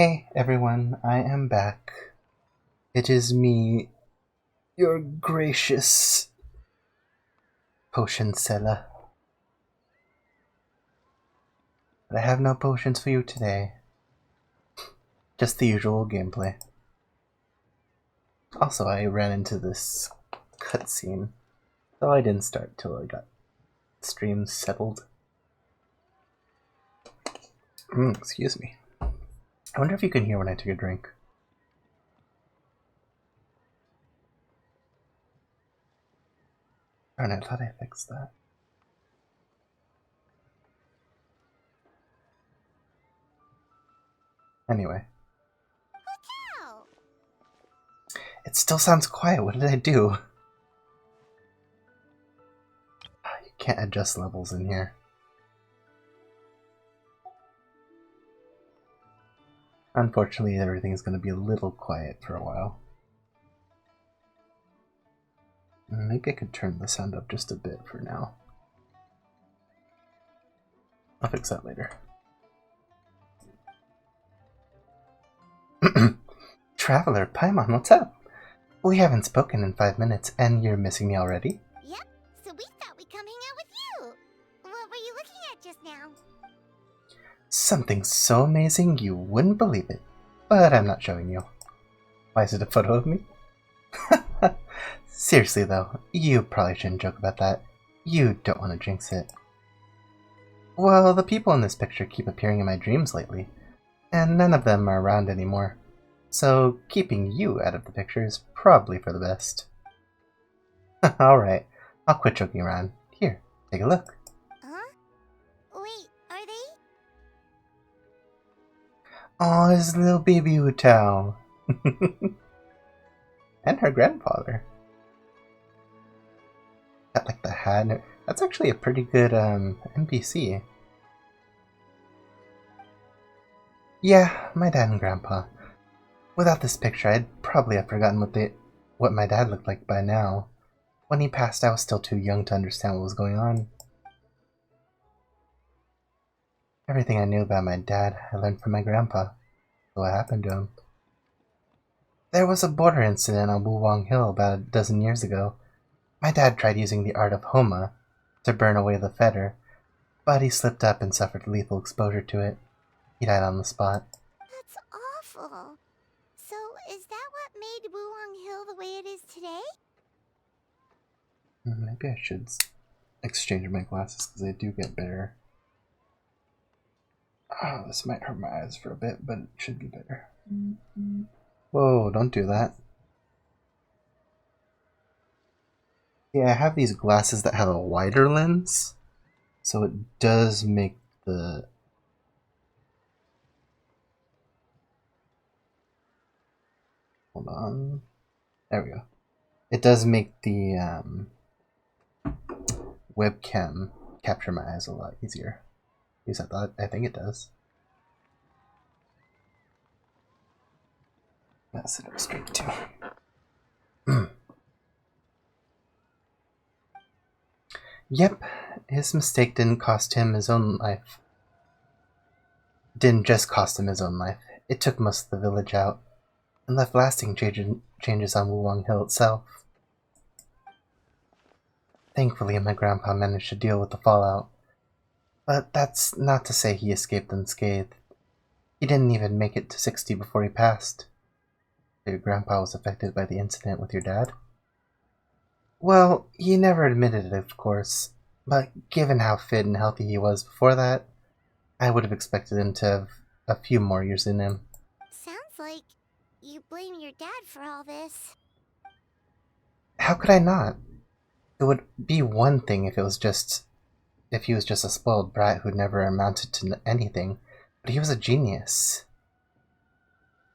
Hey everyone, I am back. It is me, your gracious potion seller. But I have no potions for you today. Just the usual gameplay. Also, I ran into this cutscene, so I didn't start till I got stream settled. Excuse me. I wonder if you can hear when I take a drink. Darn it, I thought I fixed that. Anyway. It still sounds quiet. What did I do? You can't adjust levels in here. Unfortunately, everything's going to be a little quiet for a while. Maybe I could turn the sound up just a bit for now. I'll fix that later. Traveler, Paimon, what's up? We haven't spoken in 5 minutes, and you're missing me already? Yep, so we thought we'd come hang out with you. What were you looking at just now? Something so amazing you wouldn't believe it. But I'm not showing you. Why is it a photo of me? Seriously though, you probably shouldn't joke about that. You don't want to jinx it. Well, the people in this picture keep appearing in my dreams lately, and none of them are around anymore. So keeping you out of the picture is probably for the best. Alright, I'll quit joking around. Here, take a look. Huh? Wait, are they? Oh, his little baby Utao. And her grandfather. Got like the hat. That's actually a pretty good NPC. Yeah, my dad and grandpa. Without this picture, I'd probably have forgotten what my dad looked like by now. When he passed, I was still too young to understand what was going on. Everything I knew about my dad, I learned from my grandpa. So what happened to him? There was a border incident on Wuwang Hill about a dozen years ago. My dad tried using the art of Homa to burn away the fetter, but he slipped up and suffered lethal exposure to it. He died on the spot. That's awful. So, is that what made Wuwang Hill the way it is today? Maybe I should exchange my glasses because they do get better. Oh, this might hurt my eyes for a bit, but it should be better. Whoa, don't do that. Yeah, I have these glasses that have a wider lens, so it does make the... Hold on. There we go. It does make the webcam capture my eyes a lot easier. At least I think it does. Let's sit up straight too. Yep, his mistake didn't cost him his own life. Didn't just cost him his own life. It took most of the village out, and left lasting changes on Wuwang Hill itself. Thankfully, my grandpa managed to deal with the fallout. But that's not to say he escaped unscathed. He didn't even make it to 60 before he passed. Your grandpa was affected by the incident with your dad? Well, he never admitted it, of course, but given how fit and healthy he was before that, I would have expected him to have a few more years in him. Sounds like you blame your dad for all this. How could I not? It would be one thing if he was just a spoiled brat who'd never amounted to anything, but he was a genius.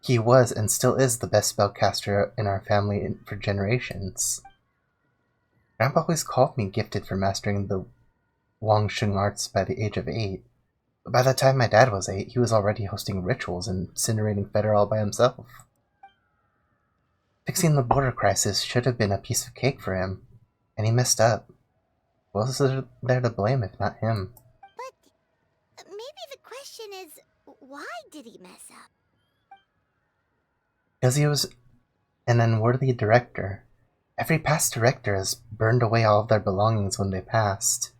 He was and still is the best spellcaster in our family for generations. Grandpa always called me gifted for mastering the Wang Sheng arts by the age of 8. But by the time my dad was 8, he was already hosting rituals and incinerating fetter all by himself. Fixing the border crisis should have been a piece of cake for him, and he messed up. Who else is there to blame if not him? But maybe the question is, why did he mess up? Because he was an unworthy director. Every past director has burned away all of their belongings when they passed.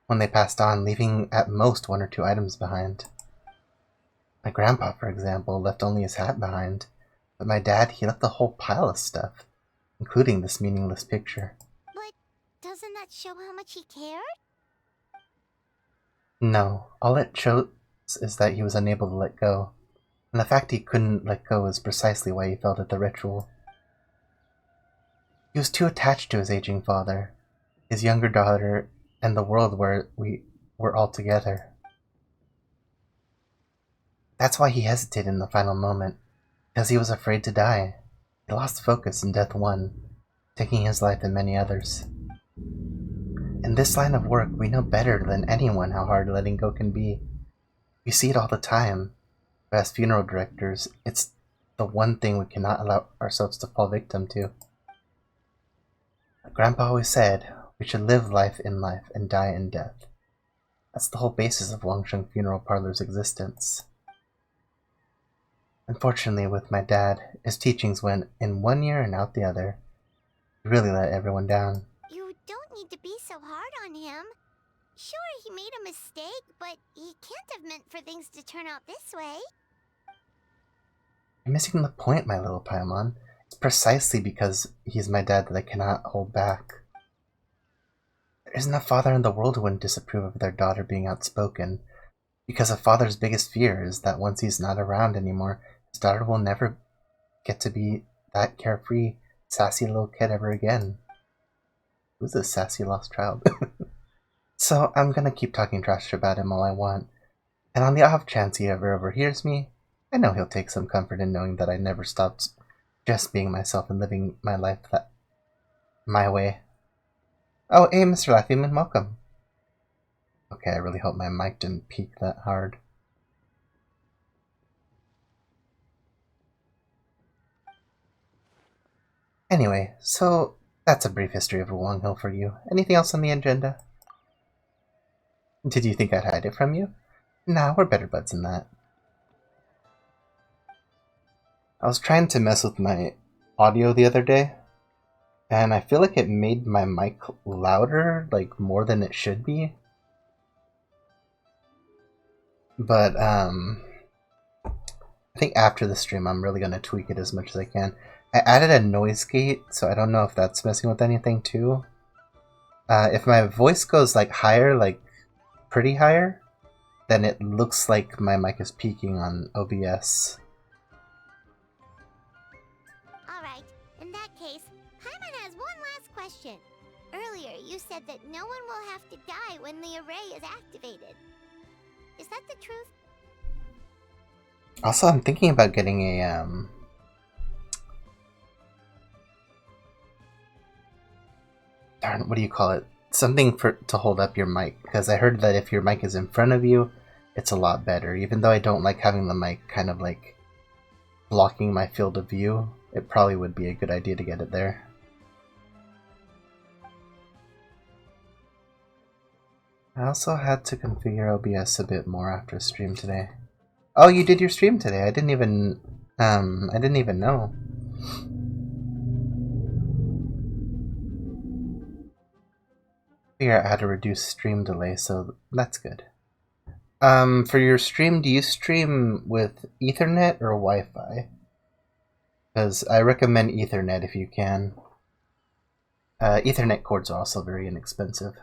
When they passed on, leaving at most 1 or 2 items behind. My grandpa, for example, left only his hat behind. But my dad, he left a whole pile of stuff, including this meaningless picture. But doesn't that show how much he cared? No, all it shows is that he was unable to let go. And the fact he couldn't let go is precisely why he failed at the ritual. He was too attached to his aging father, his younger daughter, and the world where we were all together. That's why he hesitated in the final moment, because he was afraid to die. He lost focus and death won, taking his life and many others. In this line of work, we know better than anyone how hard letting go can be. We see it all the time. But as funeral directors, it's the one thing we cannot allow ourselves to fall victim to. Grandpa always said, we should live life in life and die in death. That's the whole basis of Longsheng Funeral Parlor's existence. Unfortunately, with my dad, his teachings went in one ear and out the other. He really let everyone down. You don't need to be so hard on him. Sure, he made a mistake, but he can't have meant for things to turn out this way. You're missing the point, my little Paimon. It's precisely because he's my dad that I cannot hold back. There isn't a father in the world who wouldn't disapprove of their daughter being outspoken, because a father's biggest fear is that once he's not around anymore, his daughter will never get to be that carefree, sassy little kid ever again. Who's this sassy lost child? So I'm gonna keep talking trash about him all I want, and on the off chance he ever overhears me, I know he'll take some comfort in knowing that I never stopped just being myself and living my life my way. Oh, hey, Mr. Laffyman, welcome. Okay, I really hope my mic didn't peak that hard. Anyway, so that's a brief history of Wulong Hill for you. Anything else on the agenda? Did you think I'd hide it from you? Nah, we're better buds than that. I was trying to mess with my audio the other day, and I feel like it made my mic louder, like more than it should be. But I think after the stream I'm really going to tweak it as much as I can. I added a noise gate, so I don't know if that's messing with anything too. If my voice goes like higher, like pretty higher, then it looks like my mic is peaking on OBS. Alright, in that case, Paimon has one last question. Earlier, you said that no one will have to die when the array is activated. Is that the truth? Also, I'm thinking about getting a darn, what do you call it? Something to hold up your mic, because I heard that if your mic is in front of you, it's a lot better. Even though I don't like having the mic kind of like blocking my field of view, it probably would be a good idea to get it there. I also had to configure OBS a bit more after stream today. Oh, you did your stream today. I didn't even know. Figure out how to reduce stream delay, so that's good. For your stream, do you stream with Ethernet or Wi-Fi? Because I recommend Ethernet if you can. Ethernet cords are also very inexpensive.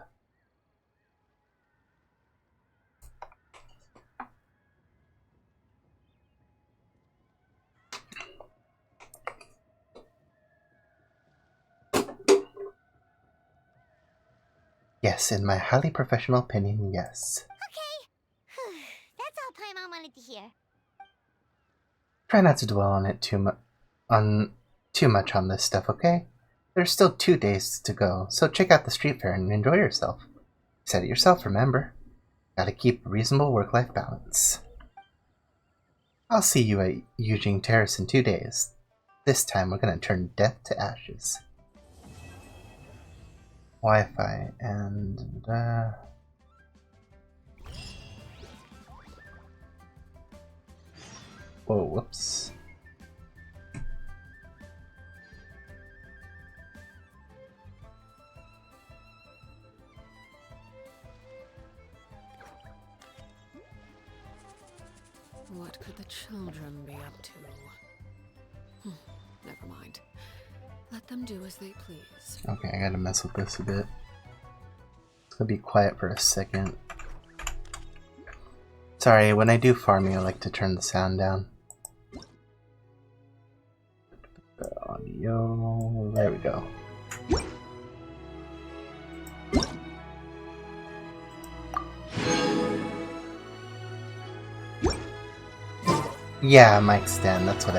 Yes, in my highly professional opinion, yes. Okay. That's all Paimon wanted to hear. Try not to dwell on it too much on this stuff, okay? There's still 2 days to go, so check out the street fair and enjoy yourself. You said it yourself, remember? Gotta keep a reasonable work-life balance. I'll see you at Eugene Terrace in 2 days. This time we're gonna turn death to ashes. Wi-Fi and whoa, whoops. What could the children be up to? Never mind. Let them do as they please. Okay, I gotta mess with this a bit. It's gonna be quiet for a second. Sorry, when I do farming, I like to turn the sound down. The audio. There we go. Yeah, mic stand. That's what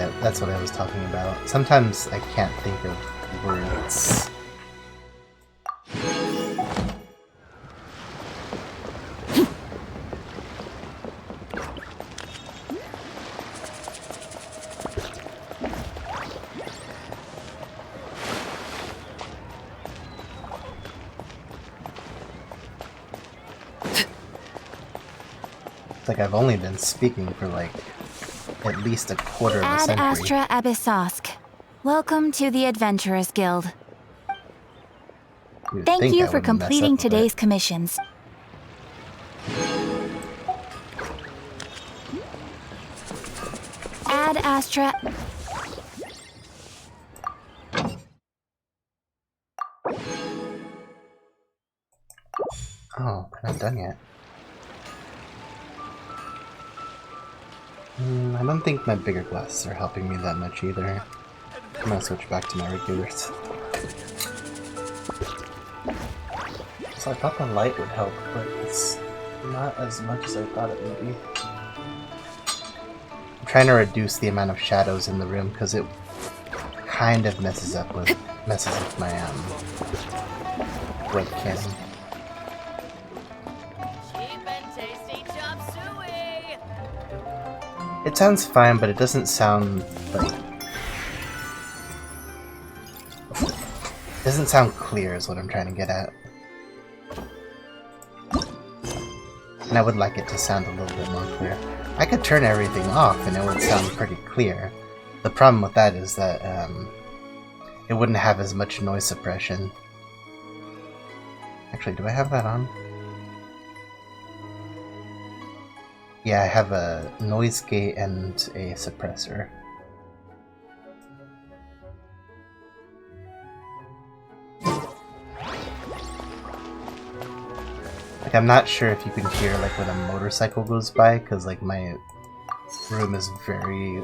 I was talking about. Sometimes I can't think of words. It's like I've only been speaking for like at least a quarter of a Ad century. Astra Abyssosk. Welcome to the Adventurers Guild. You'd Thank think you I for wouldn't mess up completing with it. today's commissions. Ad Astra... Oh, we're not done yet. I don't think my bigger glasses are helping me that much either. I'm gonna switch back to my regulars. So I thought the light would help, but it's not as much as I thought it would be. I'm trying to reduce the amount of shadows in the room because it kind of messes with my webcam. It sounds fine, but it doesn't sound like... It doesn't sound clear is what I'm trying to get at. And I would like it to sound a little bit more clear. I could turn everything off and it would sound pretty clear. The problem with that is that it wouldn't have as much noise suppression. Actually, do I have that on? Yeah, I have a noise gate and a suppressor. Like, I'm not sure if you can hear like when a motorcycle goes by, because like my room is very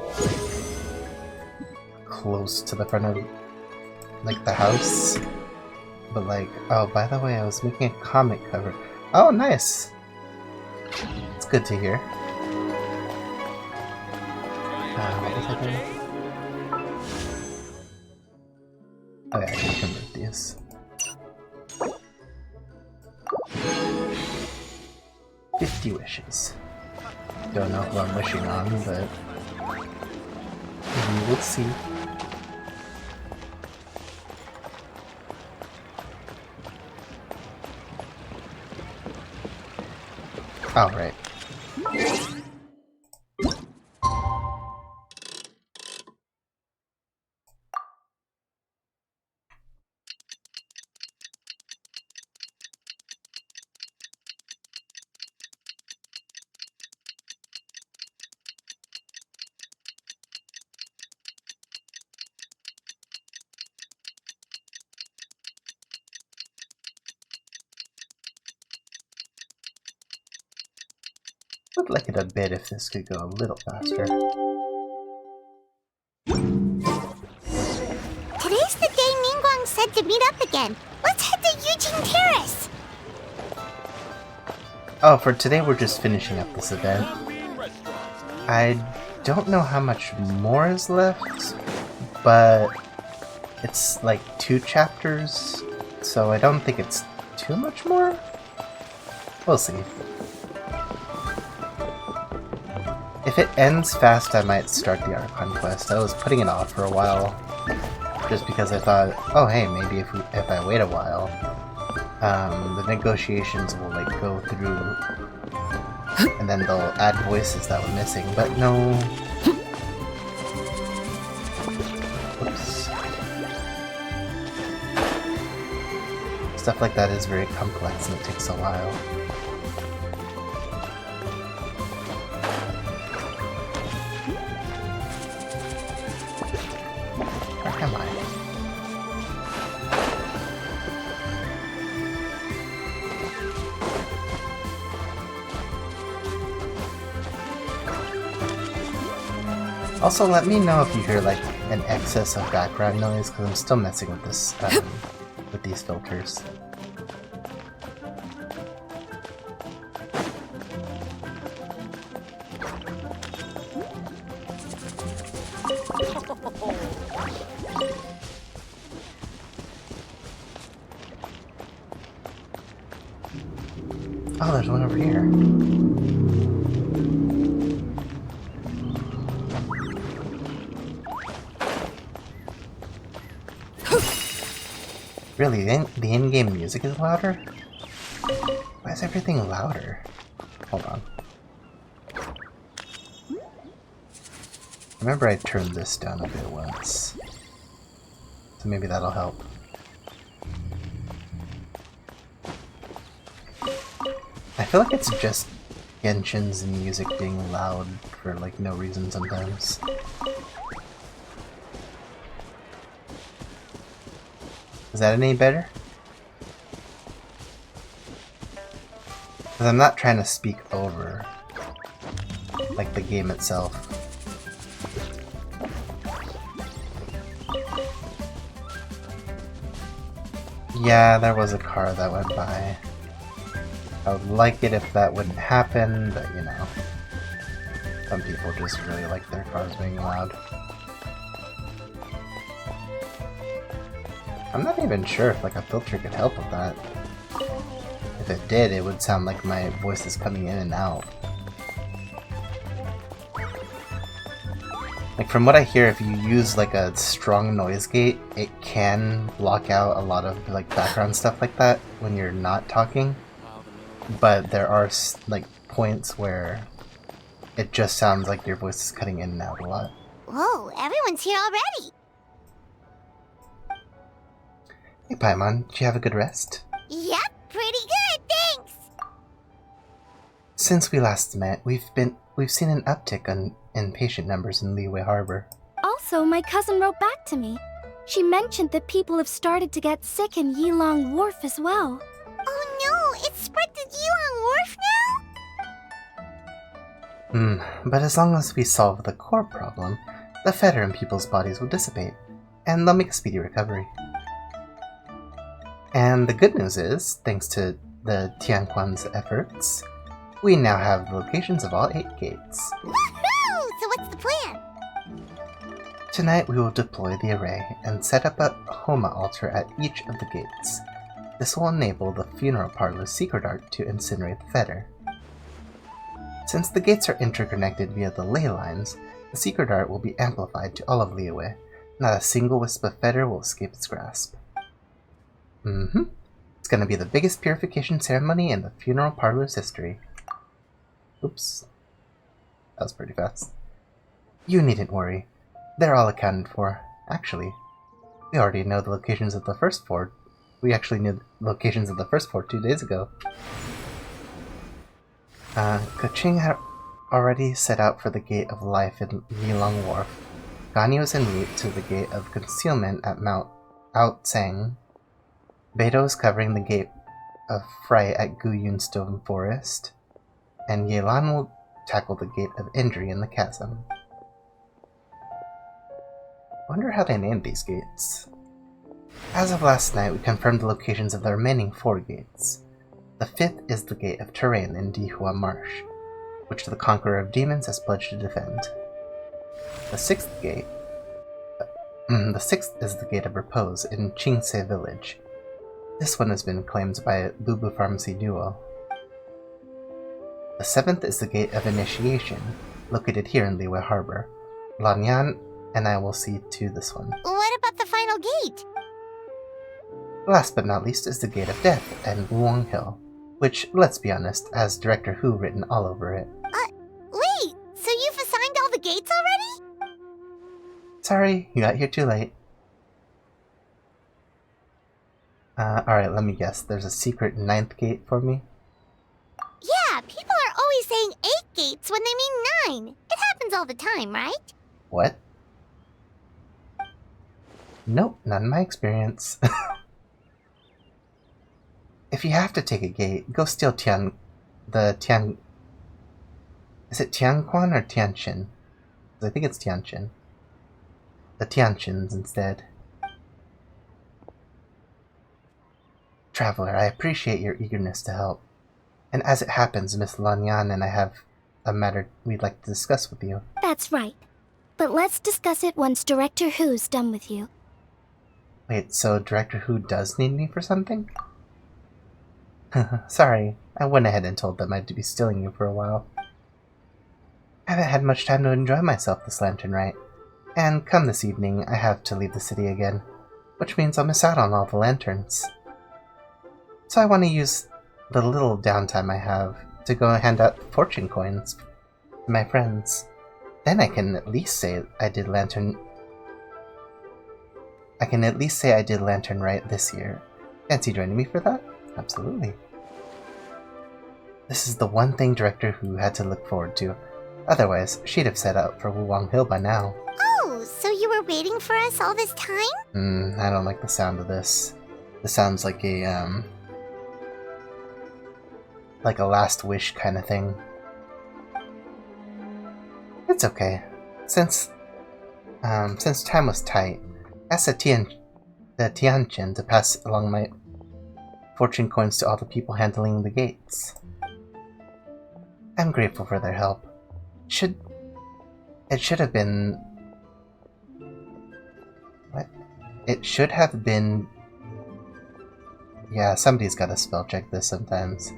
close to the front of like the house. But like, oh, by the way, I was making a comic cover. Oh, nice! It's good to hear. What was I doing? Oh yeah, I can convert these. 50 wishes. Don't know who I'm wishing on, but we will see. Oh, right. Would like it a bit if this could go a little faster. Today's the day Ningguang said to meet up again. Let's head to Eugene Terrace. Oh, for today we're just finishing up this event. I don't know how much more is left, but it's like 2 chapters, so I don't think it's too much more. We'll see. If it ends fast, I might start the Archon quest. I was putting it off for a while, just because I thought, oh hey, maybe if I wait a while, the negotiations will like go through, and then they'll add voices that were missing. But no. Oops. Stuff like that is very complex and it takes a while. Also, let me know if you hear like an excess of background noise, because I'm still messing with this, with these filters. Oh, there's one over here. Really, the in-game music is louder? Why is everything louder? Hold on. Remember I turned this down a bit once. So maybe that'll help. I feel like it's just Genshin's music being loud for like no reason sometimes. Is that any better? Because I'm not trying to speak over like the game itself. Yeah, there was a car that went by. I would like it if that wouldn't happen, but you know, some people just really like their cars being loud. I'm not even sure if like a filter could help with that. If it did, it would sound like my voice is coming in and out. Like from what I hear, if you use like a strong noise gate, it can block out a lot of like background stuff like that when you're not talking. But there are like points where it just sounds like your voice is cutting in and out a lot. Whoa, everyone's here already. Hey Paimon, did you have a good rest? Yep, pretty good, thanks. Since we last met, we've seen an uptick in patient numbers in Liyue Harbor. Also, my cousin wrote back to me. She mentioned that people have started to get sick in Yilong Wharf as well. Oh no, it's spread to Yilong Wharf now? But as long as we solve the core problem, the fetter in people's bodies will dissipate, and they'll make a speedy recovery. And the good news is, thanks to the Tianquan's efforts, we now have the locations of all 8 gates. Woohoo! So what's the plan? Tonight we will deploy the array and set up a Homa altar at each of the gates. This will enable the funeral parlor's secret art to incinerate the fetter. Since the gates are interconnected via the ley lines, the secret art will be amplified to all of Liyue. Not a single wisp of fetter will escape its grasp. It's gonna be the biggest purification ceremony in the funeral parlor's history. Oops. That was pretty fast. You needn't worry. They're all accounted for. Actually, we already know the locations of the first 4. We actually knew the locations of the first 4 2 days ago. Keqing had already set out for the Gate of Life in Yilong Wharf. Ganyu is en route to the Gate of Concealment at Mount Outsang. Beidou is covering the Gate of Fright at Guyun Stone Forest. And Yelan will tackle the Gate of Injury in the Chasm. Wonder how they named these gates. As of last night, we confirmed the locations of the remaining 4 gates. The 5th is the Gate of Terrain in Dihua Marsh, which the Conqueror of Demons has pledged to defend. The 6th gate... the 6th is the Gate of Repose in Qingse Village. This one has been claimed by a Bubu Pharmacy duo. The 7th is the Gate of Initiation, located here in Liyue Harbor. Lanyan and I will see to this one. What about the final gate? Last but not least is the Gate of Death and Wuong Hill, which, let's be honest, has Director Who written all over it. Wait, so you've assigned all the gates already? Sorry, you got here too late. Alright, let me guess. There's a secret 9th gate for me? Yeah, people are always saying 8 gates when they mean 9. It happens all the time, right? What? Nope, not in my experience. If you have to take a gate, go steal Is it Tianquan or Tianqin? I think it's Tianjin. The Tianjins instead. Traveler, I appreciate your eagerness to help. And as it happens, Miss Lanyan and I have a matter we'd like to discuss with you. That's right. But let's discuss it once Director Who's done with you. Wait, so Director Who does need me for something? Sorry, I went ahead and told them I'd be stealing you for a while. I haven't had much time to enjoy myself this lantern rite. And come this evening, I have to leave the city again, which means I'll miss out on all the lanterns. So I want to use the little downtime I have to go hand out fortune coins to my friends. Then I can at least say I did lantern rite this year. Fancy joining me for that? Absolutely. This is the one thing Director Who had to look forward to. Otherwise, she'd have set out for Wuwang Hill by now. Oh, so you were waiting for us all this time? I don't like the sound of this. This sounds like a last wish kind of thing. It's okay. Since time was tight, I asked the Tianjin to pass along my fortune coins to all the people handling the gates. I'm grateful for their help. It should have been... What? It should have been... Yeah, somebody's gotta spell check this sometimes.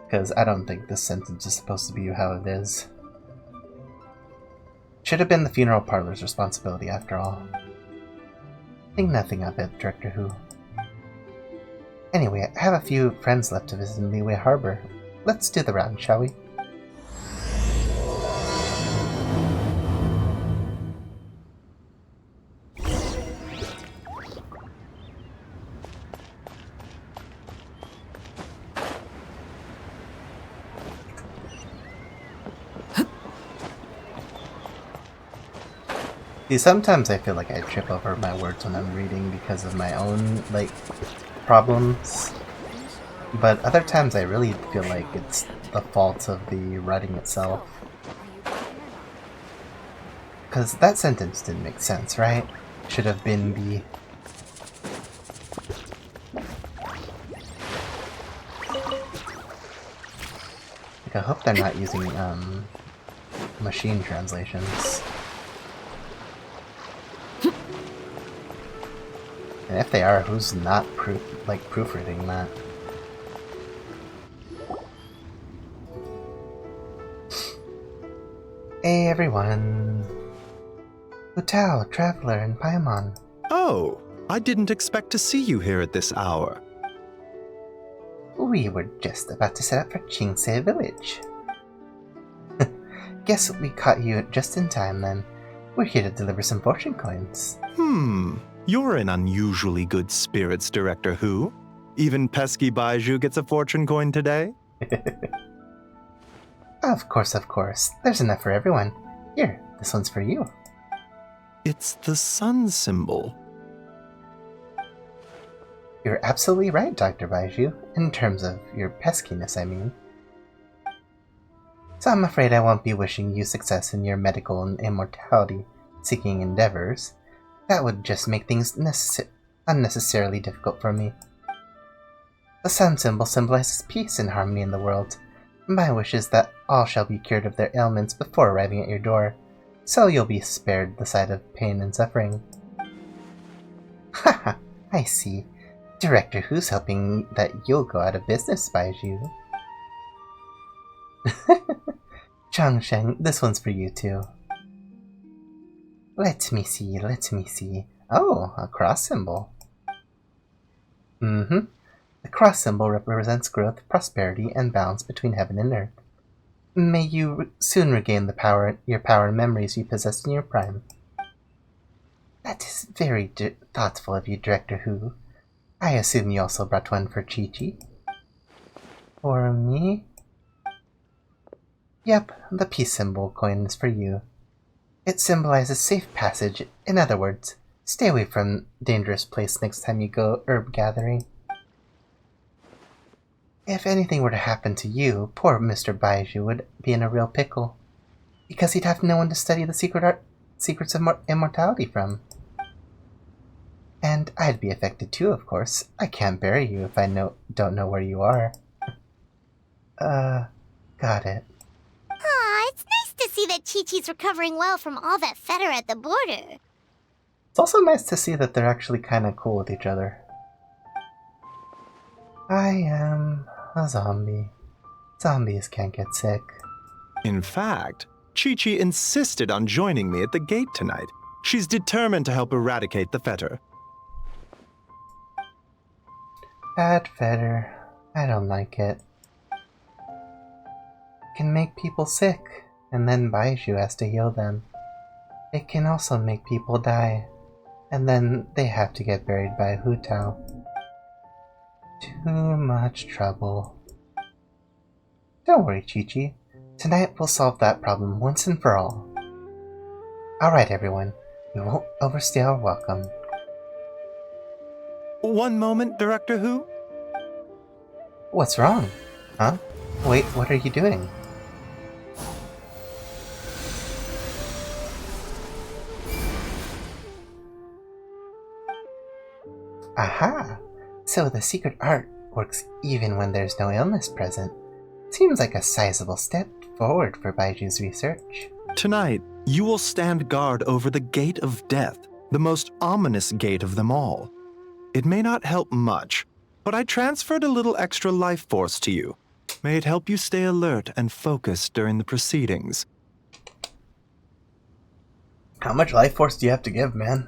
Because I don't think this sentence is supposed to be how it is. Should have been the funeral parlor's responsibility after all. Think nothing of it, Director Who. Anyway, I have a few friends left to visit in Liyue Harbor. Let's do the round, shall we? See, sometimes I feel like I trip over my words when I'm reading because of my own, problems. But other times I really feel like it's the fault of the writing itself. Because that sentence didn't make sense, right? Should have been the... I hope they're not using, machine translations. And if they are, who's not proofreading that? Hey everyone! Hutao, Traveler, and Paimon. Oh, I didn't expect to see you here at this hour. We were just about to set out for Qingse Village. Guess we caught you just in time then. We're here to deliver some fortune coins. You're in unusually good spirits, Director Who. Even pesky Baiju gets a fortune coin today? Of course. There's enough for everyone. Here, this one's for you. It's the sun symbol. You're absolutely right, Dr. Baiju. In terms of your peskiness, I mean. So I'm afraid I won't be wishing you success in your medical and immortality-seeking endeavors. That would just make things unnecessarily difficult for me. The sun symbol symbolizes peace and harmony in the world. My wish is that all shall be cured of their ailments before arriving at your door, so you'll be spared the sight of pain and suffering. Haha, I see. Director Who's hoping that you'll go out of business, Baiju. Changsheng, this one's for you too. Let me see. Oh, a cross symbol. The cross symbol represents growth, prosperity, and balance between heaven and earth. May you soon regain your power and memories you possessed in your prime. That is very thoughtful of you, Director Who. I assume you also brought one for Chi-Chi? For me? Yep, the peace symbol coin is for you. It symbolizes safe passage. In other words, stay away from dangerous place next time you go herb gathering. If anything were to happen to you, poor Mr. Baiju would be in a real pickle. Because he'd have no one to study the secrets of immortality from. And I'd be affected too, of course. I can't bury you if I don't know where you are. Got it. Aw, it's nice to see that Chi-Chi's recovering well from all that fetter at the border. It's also nice to see that they're actually kinda cool with each other. I am a zombie. Zombies can't get sick. In fact, Chi-Chi insisted on joining me at the gate tonight. She's determined to help eradicate the fetter. Bad fetter. I don't like it. It can make people sick, and then Baiju has to heal them. It can also make people die, and then they have to get buried by Hu Tao. Too much trouble. Don't worry, Chi-Chi. Tonight we'll solve that problem once and for all. Alright, everyone. We won't overstay our welcome. One moment, Director Who? What's wrong? Huh? Wait, what are you doing? Aha! So the secret art works even when there's no illness present. Seems like a sizable step forward for Baiju's research. Tonight, you will stand guard over the Gate of Death, the most ominous gate of them all. It may not help much, but I transferred a little extra life force to you. May it help you stay alert and focused during the proceedings. How much life force do you have to give, man?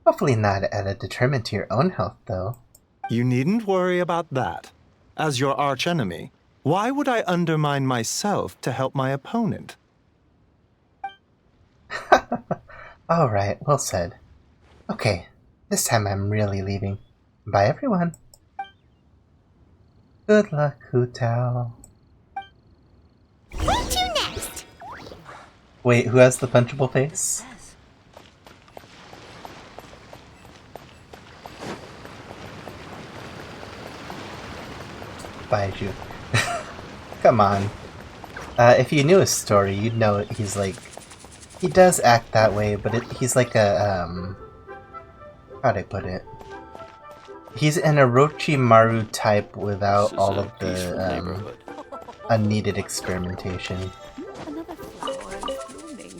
Hopefully not at a detriment to your own health, though. You needn't worry about that. As your archenemy, why would I undermine myself to help my opponent? Alright, well said. Okay, this time I'm really leaving. Bye, everyone. Good luck, Hu Tao. Who to next? Wait, who has the punchable face? Baiju. Come on. If you knew his story, you'd know he's like... He does act that way, but he's like a, how'd I put it? He's an Orochimaru type without all of the, unneeded experimentation. Another flower blooming.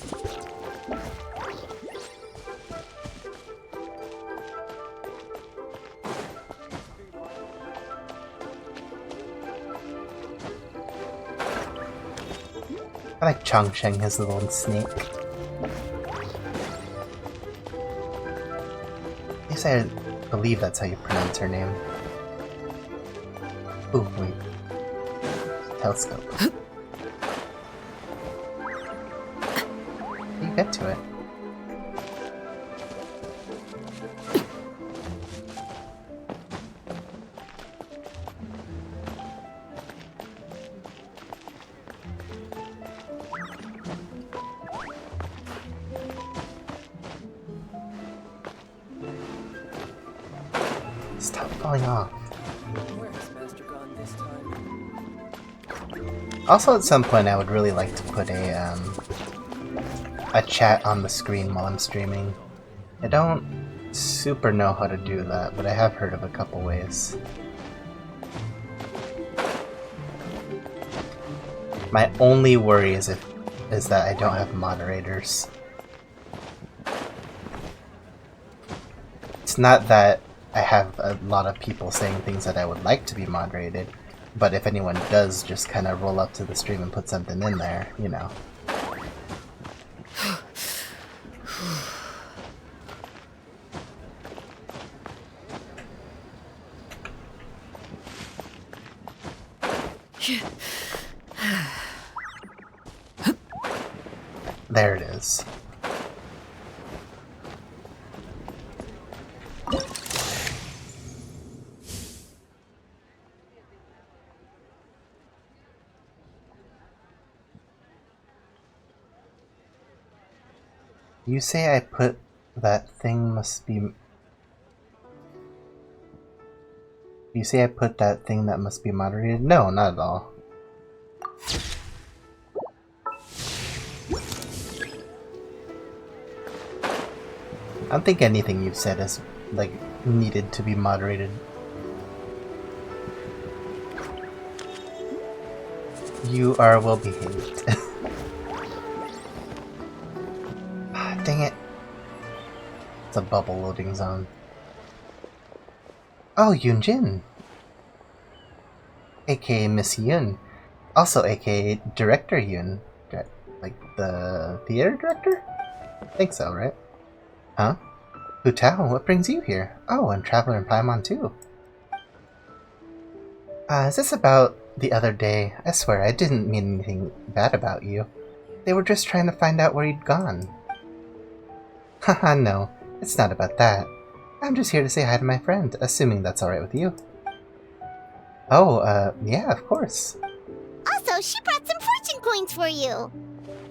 I like Chongsheng, his little snake. At least I believe that's how you pronounce her name. Ooh, wait. Telescope. You get to it. Stop falling off. Where has Master gone this time? Also, at some point, I would really like to put a chat on the screen while I'm streaming. I don't super know how to do that, but I have heard of a couple ways. My only worry is that I don't have moderators. It's not that I have a lot of people saying things that I would like to be moderated, but if anyone does just kind of roll up to the stream and put something in there, you know. There it is. You say I put that thing must be... You say I put that thing that must be moderated? No, not at all. I don't think anything you've said is, like, needed to be moderated. You are well behaved. Dang it. It's a bubble loading zone. Oh, Yunjin! AKA Miss Yun. Also AKA Director Yun. Like the theater director? I think so, right? Huh? Hu Tao, what brings you here? Oh, and Traveler in Paimon too. Is this about the other day? I swear, I didn't mean anything bad about you. They were just trying to find out where you'd gone. Haha, no. It's not about that. I'm just here to say hi to my friend, assuming that's alright with you. Oh, yeah, of course. Also, she brought some fortune coins for you.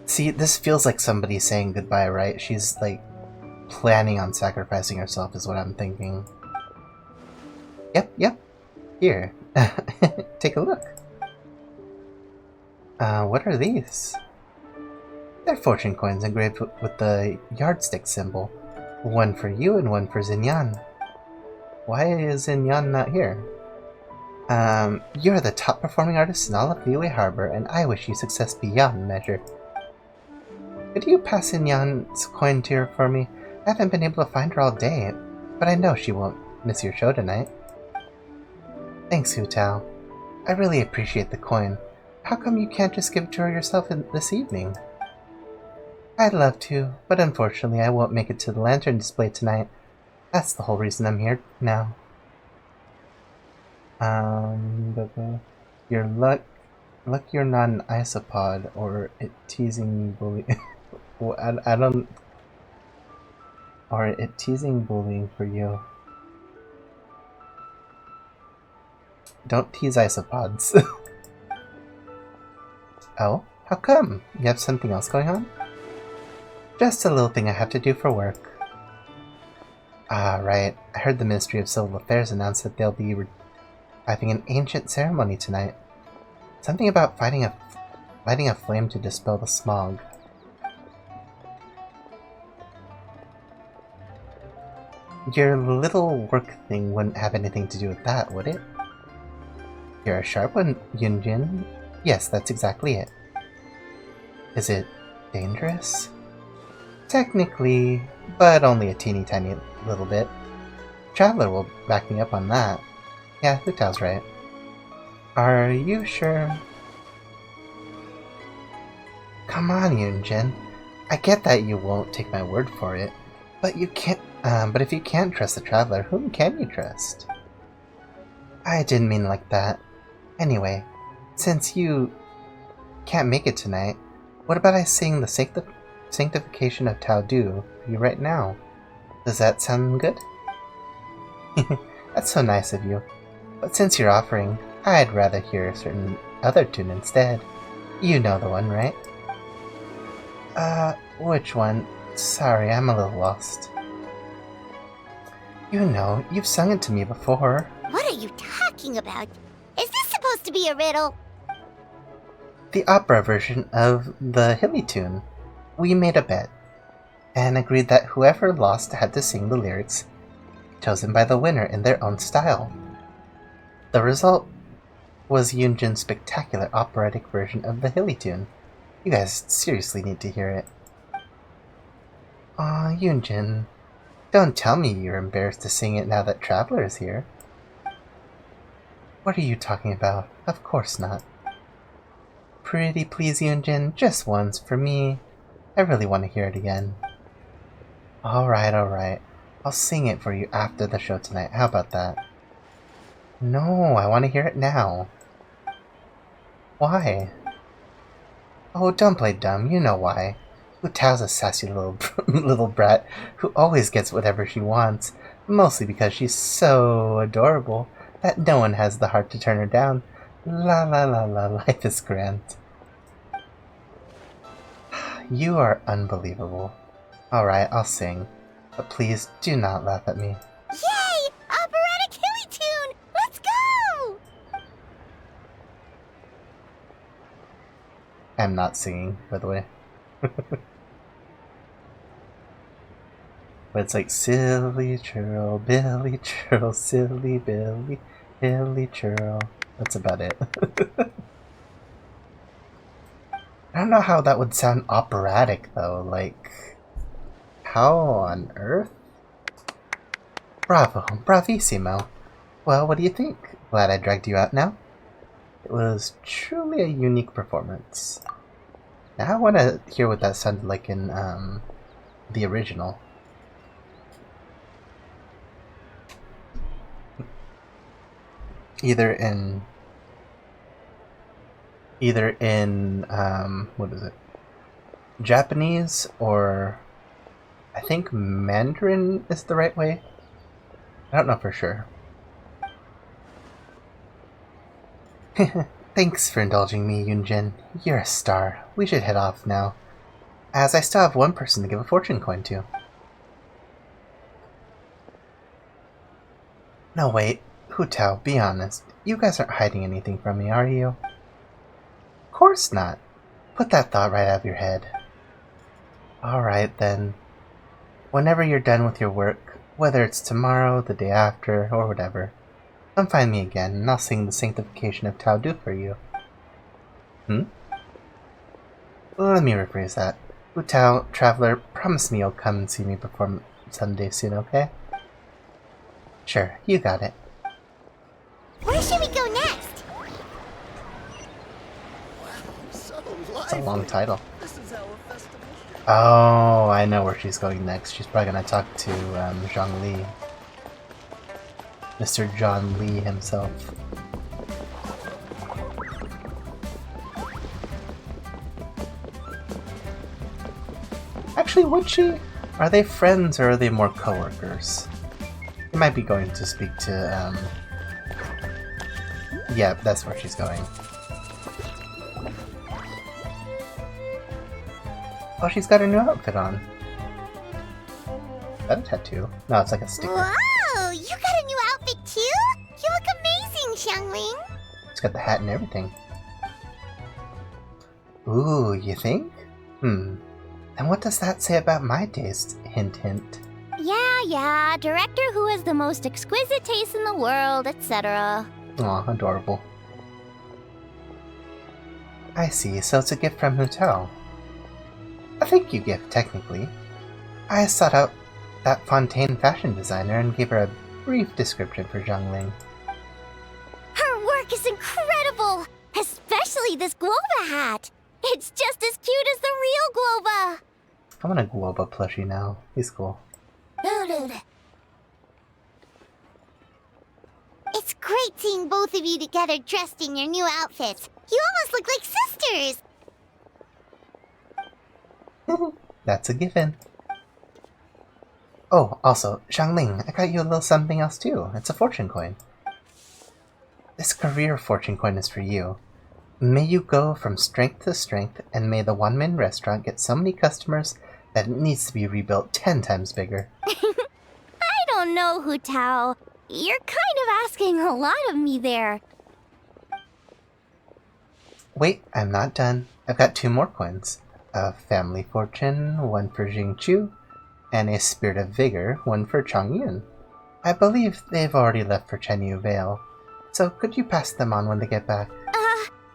See, this feels like somebody saying goodbye, right? She's, like, planning on sacrificing herself is what I'm thinking. Yep. Here. Take a look. What are these? They're fortune coins engraved with the yardstick symbol. One for you and one for Xinyan. Why is Xinyan not here? You're the top performing artist in all of Liyue Harbor, and I wish you success beyond measure. Could you pass Xinyan's coin to her for me? I haven't been able to find her all day, but I know she won't miss your show tonight. Thanks, Hu Tao. I really appreciate the coin. How come you can't just give it to her yourself this evening? I'd love to, but unfortunately I won't make it to the lantern display tonight. That's the whole reason I'm here now. Your luck you're not an isopod, or it teasing bully. Well, I don't. Or it teasing bullying for you. Don't tease isopods. Oh, how come? You have something else going on? Just a little thing I have to do for work. Ah, right. I heard the Ministry of Civil Affairs announce that they'll be having an ancient ceremony tonight. Something about lighting a flame to dispel the smog. Your little work thing wouldn't have anything to do with that, would it? You're a sharp one, Yunjin. Yes, that's exactly it. Is it dangerous? Technically, but only a teeny tiny little bit. Traveler will back me up on that. Yeah, Hu Tao's right. Are you sure? Come on, Yunjin. I get that you won't take my word for it, but you can't. But if you can't trust the Traveler, whom can you trust? I didn't mean like that. Anyway, since you can't make it tonight, what about I sing the Sanctification of Tao Du for you right now? Does that sound good? That's so nice of you. But since you're offering, I'd rather hear a certain other tune instead. You know the one, right? Which one? Sorry, I'm a little lost. You know, you've sung it to me before. What are you talking about? Is this supposed to be a riddle? The opera version of the Hilly tune. We made a bet, and agreed that whoever lost had to sing the lyrics chosen by the winner in their own style. The result was Yunjin's spectacular operatic version of the Hilly tune. You guys seriously need to hear it. Aw, Yunjin. Don't tell me you're embarrassed to sing it now that Traveler is here. What are you talking about? Of course not. Pretty please, Yunjin, just once, for me. I really want to hear it again. Alright. I'll sing it for you after the show tonight. How about that? No, I want to hear it now. Why? Oh, don't play dumb, you know why. Hu Tao's a sassy little brat who always gets whatever she wants, mostly because she's so adorable that no one has the heart to turn her down. La, life is grand. You are unbelievable. Alright, I'll sing. But please, do not laugh at me. Yay! Operatic Hilly tune! Let's go! I'm not singing, by the way. But it's like silly churl, Billy churl, silly Billy, Billy churl. That's about it. I don't know how that would sound operatic though, like... How on earth? Bravo, bravissimo. Well, what do you think? Glad I dragged you out now? It was truly a unique performance. Now I want to hear what that sounded like in the original. Either in what is it? Japanese, or I think Mandarin is the right way. I don't know for sure. Thanks for indulging me, Yunjin. You're a star. We should head off now, as I still have one person to give a fortune coin to. No, wait. Hu Tao, be honest. You guys aren't hiding anything from me, are you? Of course not. Put that thought right out of your head. Alright then. Whenever you're done with your work, whether it's tomorrow, the day after, or whatever, come find me again, and I'll sing the sanctification of Tao Du for you. Let me rephrase that. Hu Tao, traveler, promise me you'll come and see me perform someday soon, okay? Sure, you got it. Where should we go next? It's a long title. Oh, I know where she's going next. She's probably gonna talk to Zhang Li. Mr. John Lee himself. Actually, would she? Are they friends or are they more co-workers? He might be going to speak to, yeah, that's where she's going. Oh, she's got her new outfit on. Is that a tattoo? No, it's like a sticker. Whoa! You got a new outfit too? You look amazing, Xiangling! It's got the hat and everything. Ooh, you think? And what does that say about my taste? Hint, hint. Yeah, director who has the most exquisite taste in the world, etc. Aw, adorable. I see, so it's a gift from Hu Tao. A thank you gift, technically. I sought out that Fontaine fashion designer and gave her a brief description for Zhangling. Her work is incredible! Especially this Globa hat! It's just as cute as the real Globa! I want a Globa plushie now. He's cool. It's great seeing both of you together dressed in your new outfits. You almost look like sisters! That's a given. Oh, also, Xiangling, I got you a little something else too. It's a fortune coin. This career fortune coin is for you. May you go from strength to strength, and may the one-man restaurant get so many customers that it needs to be rebuilt 10 times bigger. I don't know, Hu Tao. You're kind of asking a lot of me there. Wait, I'm not done. I've got 2 more coins. A family fortune, one for Jingchu, and a spirit of vigor, one for Changyun. I believe they've already left for Chenyu Vale, so could you pass them on when they get back?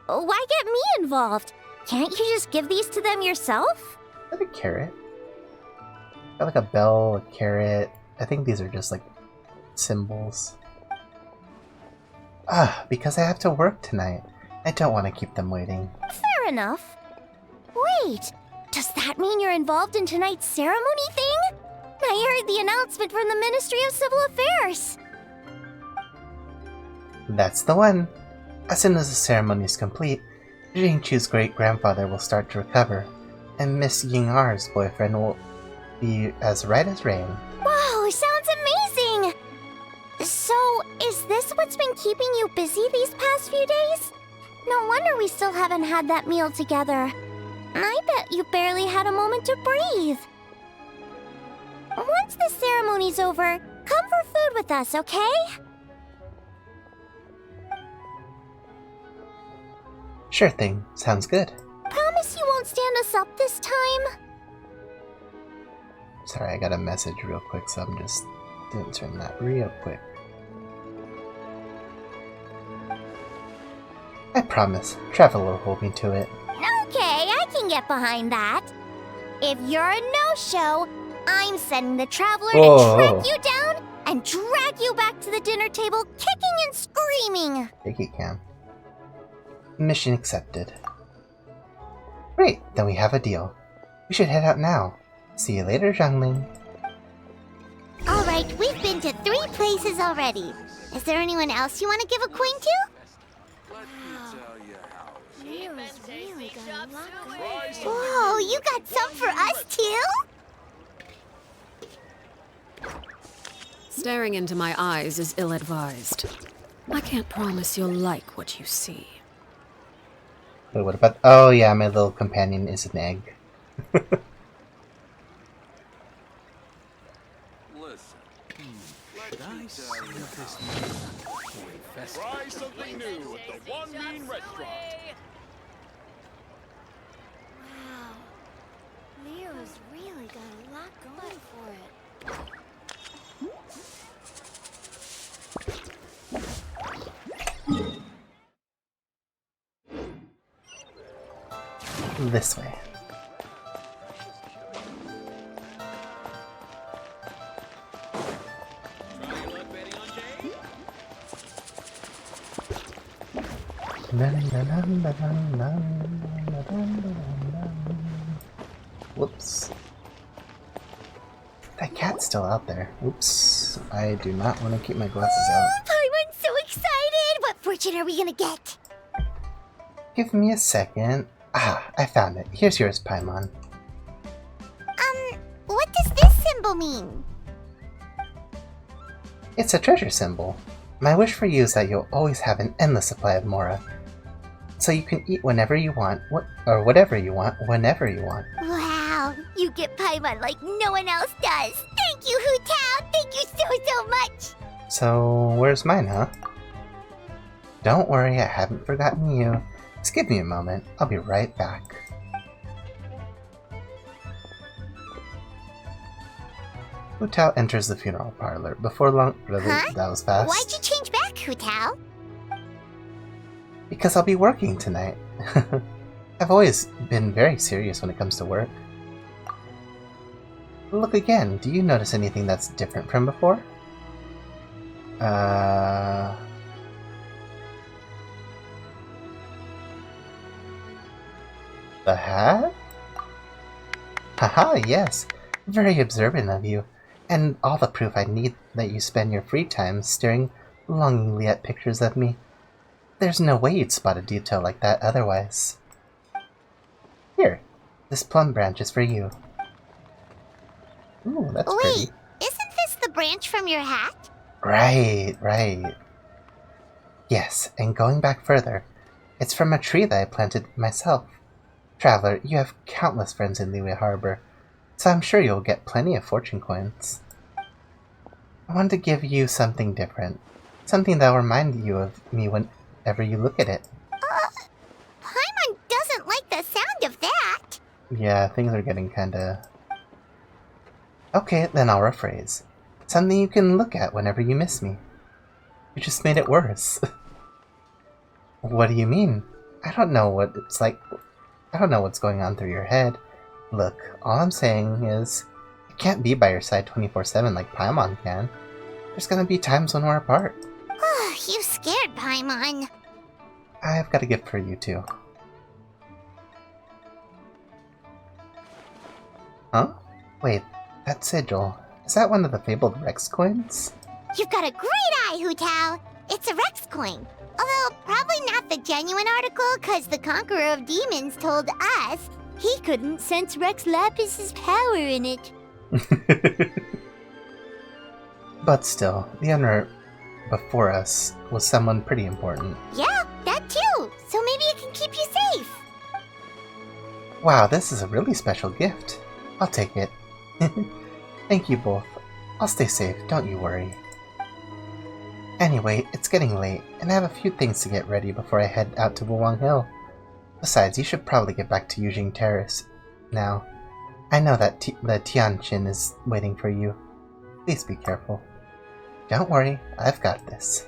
Why get me involved? Can't you just give these to them yourself? Is that a carrot? Got like a bell, a carrot. I think these are just like symbols. Because I have to work tonight. I don't want to keep them waiting. Fair enough. Wait, does that mean you're involved in tonight's ceremony thing? I heard the announcement from the Ministry of Civil Affairs. That's the one. As soon as the ceremony is complete, Jingchu's great-grandfather will start to recover, and Miss Ying'er's boyfriend will be as right as rain. Wow, sounds amazing! So, is this what's been keeping you busy these past few days? No wonder we still haven't had that meal together. I bet you barely had a moment to breathe. Once the ceremony's over, come for food with us, okay? Sure thing. Sounds good. Promise you won't stand us up this time? Sorry, I got a message real quick, so I'm just answering that real quick. I promise, Traveler will hold me to it. Okay, I can get behind that. If you're a no-show, I'm sending the Traveler to track you down and drag you back to the dinner table, kicking and screaming. Take it, Cam. Mission accepted. Great, then we have a deal. We should head out now. See you later, Zhangling. Alright, we've been to 3 places already. Is there anyone else you want to give a coin to? Whoa, you got some for us too? Staring into my eyes is ill-advised. I can't promise you'll like what you see. Wait, what about... Oh yeah, my little companion is an egg. Try something new at the One Bean Restaurant. Wow, Leo's really got a lot going for it. This way. Whoops. That cat's still out there. Oops. I do not want to keep my glasses out. Paimon's so excited! What fortune are we gonna get? Give me a second. Ah, I found it. Here's yours, Paimon. What does this symbol mean? It's a treasure symbol. My wish for you is that you'll always have an endless supply of Mora. So you can eat whenever you want, or whatever you want, whenever you want. Wow, you get Paimon like no one else does. Thank you, Hu Tao. Thank you so much. So, where's mine, huh? Don't worry, I haven't forgotten you. Just give me a moment. I'll be right back. Hu Tao enters the funeral parlor. Before long... Really? Huh? That was fast. Why'd you change back, Hu Tao? Because I'll be working tonight. I've always been very serious when it comes to work. Look again. Do you notice anything that's different from before? The hat? Haha, yes. Very observant of you. And all the proof I need that you spend your free time staring longingly at pictures of me. There's no way you'd spot a detail like that otherwise. Here, this plum branch is for you. Ooh, that's pretty. Wait, isn't this the branch from your hat? Right. Yes, and going back further, it's from a tree that I planted myself. Traveler, you have countless friends in Liyue Harbor, so I'm sure you'll get plenty of fortune coins. I wanted to give you something different. Something that will remind you of me whenever you look at it. Paimon doesn't like the sound of that. Yeah, things are getting kinda... Okay, then I'll rephrase. Something you can look at whenever you miss me. You just made it worse. What do you mean? I don't know what it's like. I don't know what's going on through your head. Look, all I'm saying is, I can't be by your side 24/7 like Paimon can. There's gonna be times when we're apart. You scared Paimon. I've got a gift for you too. Huh? Wait, that sigil. Is that one of the fabled Rex coins? You've got a great eye, Hu Tao. It's a Rex coin. Although, probably not the genuine article, because the Conqueror of Demons told us he couldn't sense Rex Lapis's power in it. But still, the owner before us was someone pretty important. Yeah, that too. So maybe it can keep you safe. Wow, this is a really special gift. I'll take it. Thank you both. I'll stay safe, don't you worry. Anyway, it's getting late, and I have a few things to get ready before I head out to Wulong Hill. Besides, you should probably get back to Yujing Terrace now. I know that the Tianjin is waiting for you. Please be careful. Don't worry, I've got this.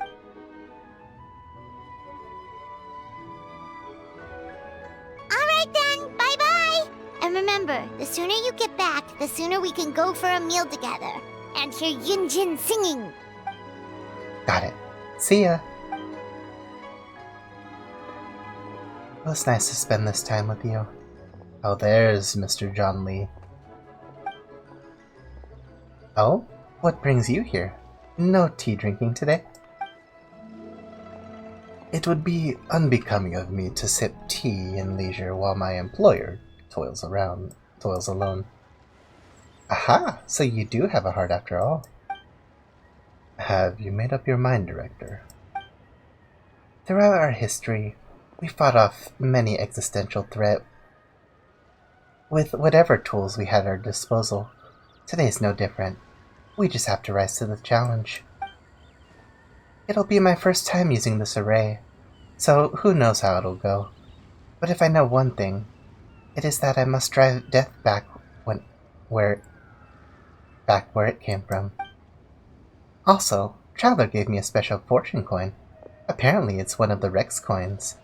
Alright then, bye-bye! And remember, the sooner you get back, the sooner we can go for a meal together. And hear Yunjin singing. Got it. See ya! It was nice to spend this time with you. Oh, there's Mr. John Lee. Oh? What brings you here? No tea drinking today? It would be unbecoming of me to sip tea in leisure while my employer toils alone. Aha! So you do have a heart after all. Have you made up your mind, Director? Throughout our history, we fought off many existential threats with whatever tools we had at our disposal. Today's no different. We just have to rise to the challenge. It'll be my first time using this array, so who knows how it'll go. But if I know one thing, it is that I must drive death back where it came from. Also, Traveler gave me a special fortune coin. Apparently it's one of the Rex coins.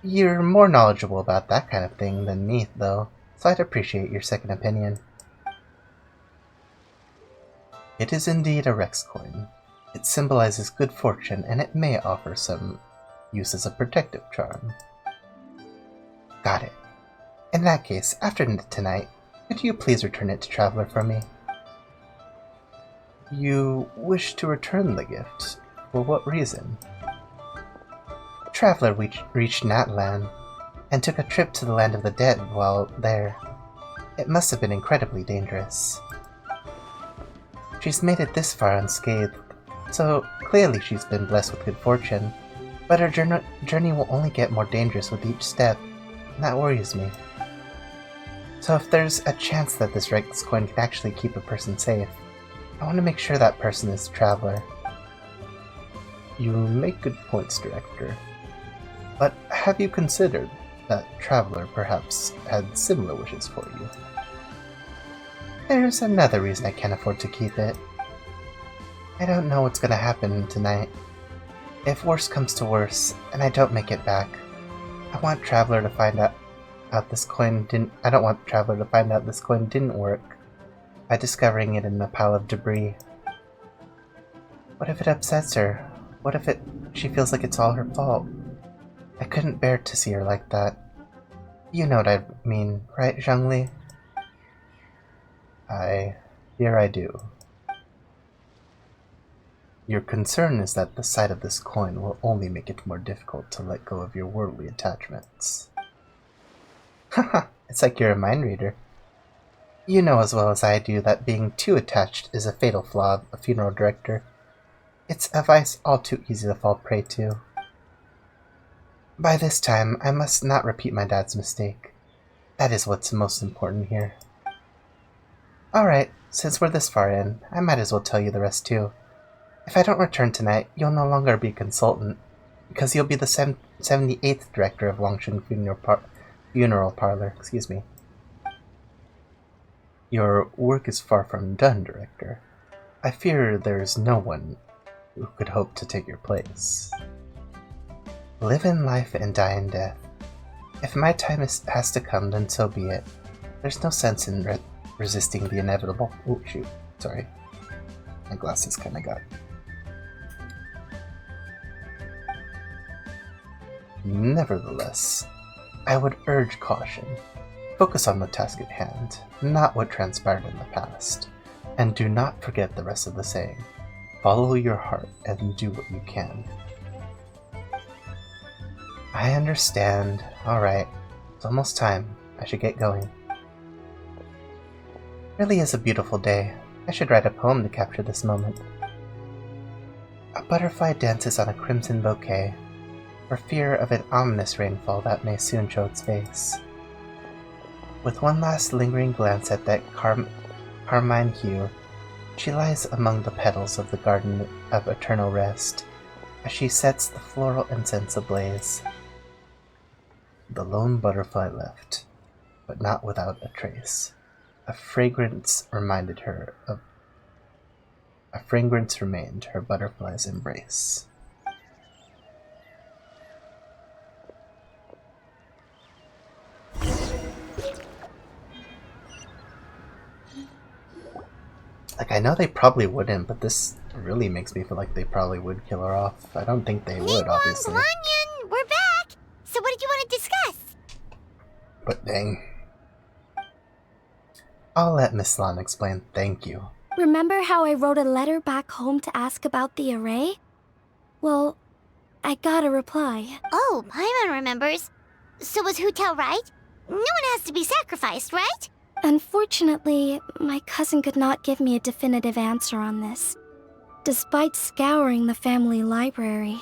You're more knowledgeable about that kind of thing than me, though, so I'd appreciate your second opinion. It is indeed a Rex coin. It symbolizes good fortune, and it may offer some use as a protective charm. Got it. In that case, after tonight, could you please return it to Traveler for me? You wish to return the gift? For what reason? Traveler reached Natlan and took a trip to the land of the dead while there. It must have been incredibly dangerous. She's made it this far unscathed, so clearly she's been blessed with good fortune, but her journey will only get more dangerous with each step, and that worries me. So if there's a chance that this Rex coin can actually keep a person safe, I want to make sure that person is the Traveler. You make good points, Director. But have you considered that Traveler perhaps had similar wishes for you? There's another reason I can't afford to keep it. I don't know what's gonna happen tonight. If worse comes to worse, and I don't make it back, I want Traveler to find out this coin didn't. I don't want Traveler to find out this coin didn't work by discovering it in a pile of debris. What if it upsets her? What if she feels like it's all her fault? I couldn't bear to see her like that. You know what I mean, right, Zhongli? I fear I do. Your concern is that the sight of this coin will only make it more difficult to let go of your worldly attachments. Haha, it's like you're a mind reader. You know as well as I do that being too attached is a fatal flaw of a funeral director. It's a vice all too easy to fall prey to. By this time, I must not repeat my dad's mistake. That is what's most important here. Alright, since we're this far in, I might as well tell you the rest too. If I don't return tonight, you'll no longer be a consultant, because you'll be the 78th director of Longsheng Funeral Parlor. Excuse me. Your work is far from done, Director. I fear there is no one who could hope to take your place. Live in life and die in death. If my time has to come, then so be it. There's no sense in resisting the inevitable. Oh, shoot. Sorry. My glasses kinda got... Nevertheless, I would urge caution. Focus on the task at hand, not what transpired in the past. And do not forget the rest of the saying. Follow your heart and do what you can. I understand. Alright. It's almost time. I should get going. Really is a beautiful day. I should write a poem to capture this moment. A butterfly dances on a crimson bouquet, for fear of an ominous rainfall that may soon show its face. With one last lingering glance at that carmine hue, she lies among the petals of the garden of eternal rest, as she sets the floral incense ablaze. The lone butterfly left, but not without a trace. A fragrance reminded her of a fragrance remained her butterfly's embrace. Like, I know they probably wouldn't, but this really makes me feel like they probably would kill her off. I don't think they would, obviously. Blanyan, we're back! So what did you want to discuss? But dang. I'll let Miss Lan explain, thank you. Remember how I wrote a letter back home to ask about the array? Well, I got a reply. Oh, Paimon remembers. So was Hu Tao right? No one has to be sacrificed, right? Unfortunately, my cousin could not give me a definitive answer on this, despite scouring the family library.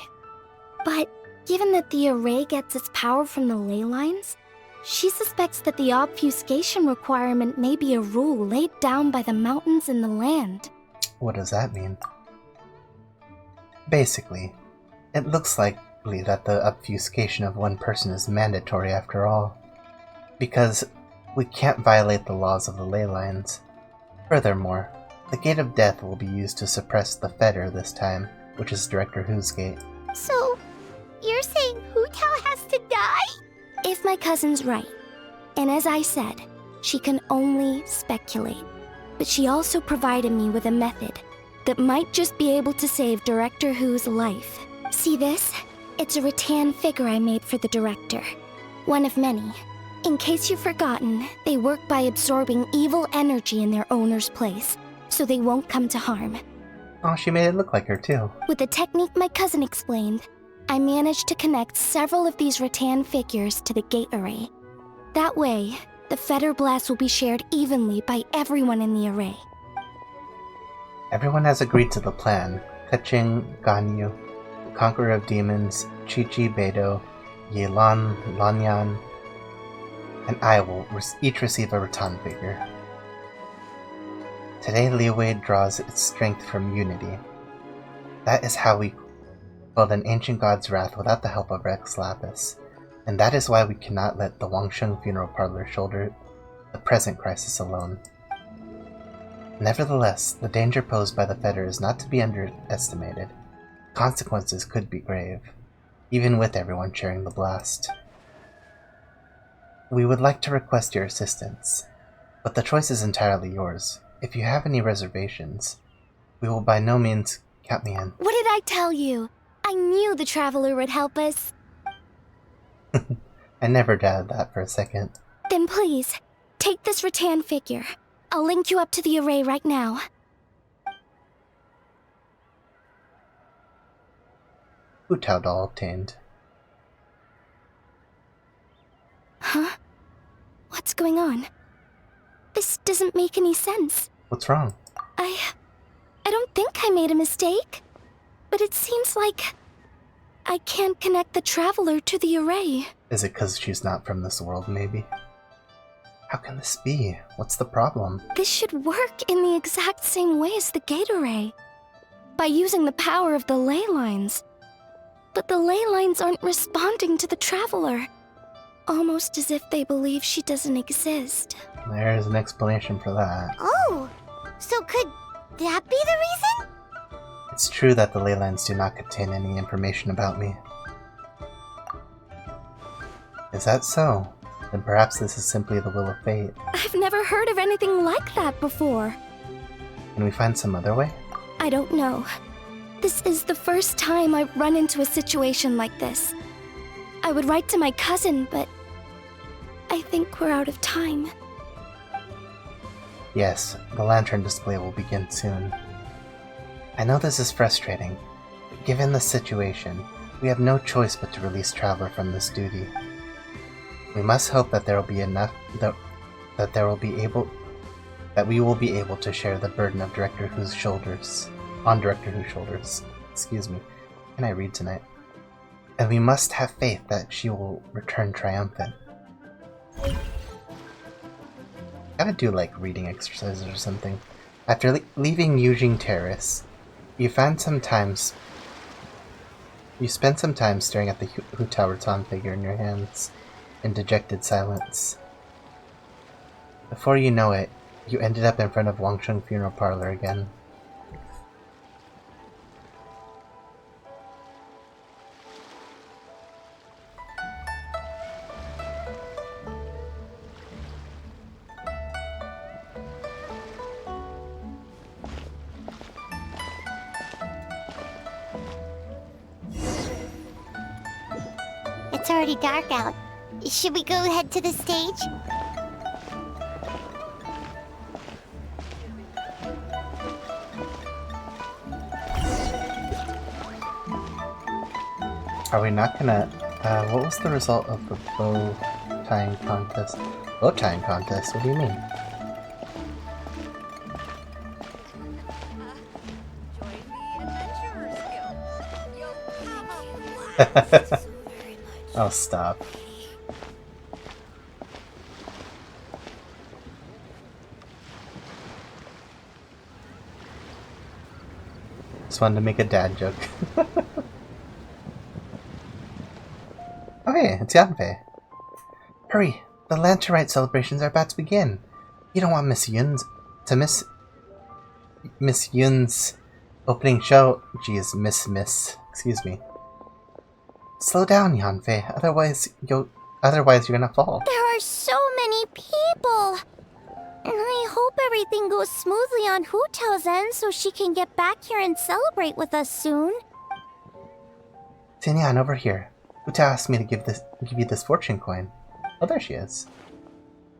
But given that the array gets its power from the ley lines, she suspects that the obfuscation requirement may be a rule laid down by the mountains and the land. What does that mean? Basically, it looks likely that the obfuscation of one person is mandatory after all, because we can't violate the laws of the ley lines. Furthermore, the Gate of Death will be used to suppress the Fetter this time, which is Director Hu's gate. So, you're saying Hu Tao has to die? If my cousin's right, and as I said, she can only speculate, but she also provided me with a method that might just be able to save Director Hu's life. See this? It's a rattan figure I made for the director. One of many. In case you've forgotten, they work by absorbing evil energy in their owner's place, so they won't come to harm. Oh, she made it look like her too. With the technique my cousin explained, I managed to connect several of these rattan figures to the gate array. That way, the Fetter Blast will be shared evenly by everyone in the array. Everyone has agreed to the plan. Kaching, Ganyu, the Conqueror of Demons, Chi-Chi, Beidou, Yelan, Lanyan, and I will each receive a rattan figure. Today, Liyue draws its strength from unity. That is how we quelled an ancient god's wrath without the help of Rex Lapis, and that is why we cannot let the Wangsheng Funeral Parlor shoulder the present crisis alone. Nevertheless, the danger posed by the Fetter is not to be underestimated. Consequences could be grave, even with everyone sharing the blast. We would like to request your assistance, but the choice is entirely yours. If you have any reservations, we will by no means count me in. What did I tell you? I knew the Traveler would help us. I never doubted that for a second. Then please, take this rattan figure. I'll link you up to the array right now. Hu Tao doll obtained. Huh? What's going on? This doesn't make any sense. What's wrong? I don't think I made a mistake. But it seems like I can't connect the Traveler to the array. Is it because she's not from this world, maybe? How can this be? What's the problem? This should work in the exact same way as the gate array, by using the power of the ley lines. But the ley lines aren't responding to the Traveler, almost as if they believe she doesn't exist. There's an explanation for that. Oh, so could that be the reason? It's true that the ley lines do not contain any information about me. Is that so? Then perhaps this is simply the will of fate. I've never heard of anything like that before. Can we find some other way? I don't know. This is the first time I've run into a situation like this. I would write to my cousin, but I think we're out of time. Yes, the lantern display will begin soon. I know this is frustrating, but given the situation, we have no choice but to release Traveler from this duty. We must hope that there will be enough that we will be able to share the burden of Director Who's shoulders. Excuse me. Can I read tonight? And we must have faith that she will return triumphant. Gotta do like reading exercises or something. After leaving Yujing Terrace, you spend some time staring at the Hu Tao Rattan figure in your hands in dejected silence. Before you know it, You ended up in front of Wangcheng Funeral Parlor again. It's already dark out. Should we go head to the stage? Are we not gonna... what was the result of the bow tying contest? Bow tying contest? What do you mean? Oh, stop. Just wanted to make a dad joke. Oh hey, it's Yanfei. Hurry! The Lantern Rite celebrations are about to begin. You don't want Miss Yun's opening show. Geez, Miss. Excuse me. Slow down, Yanfei. Otherwise you're gonna fall. There are so many people. And I hope everything goes smoothly on Hu Tao's end so she can get back here and celebrate with us soon. Tinyan, over here. Uta asked me to give you this fortune coin. Oh, there she is.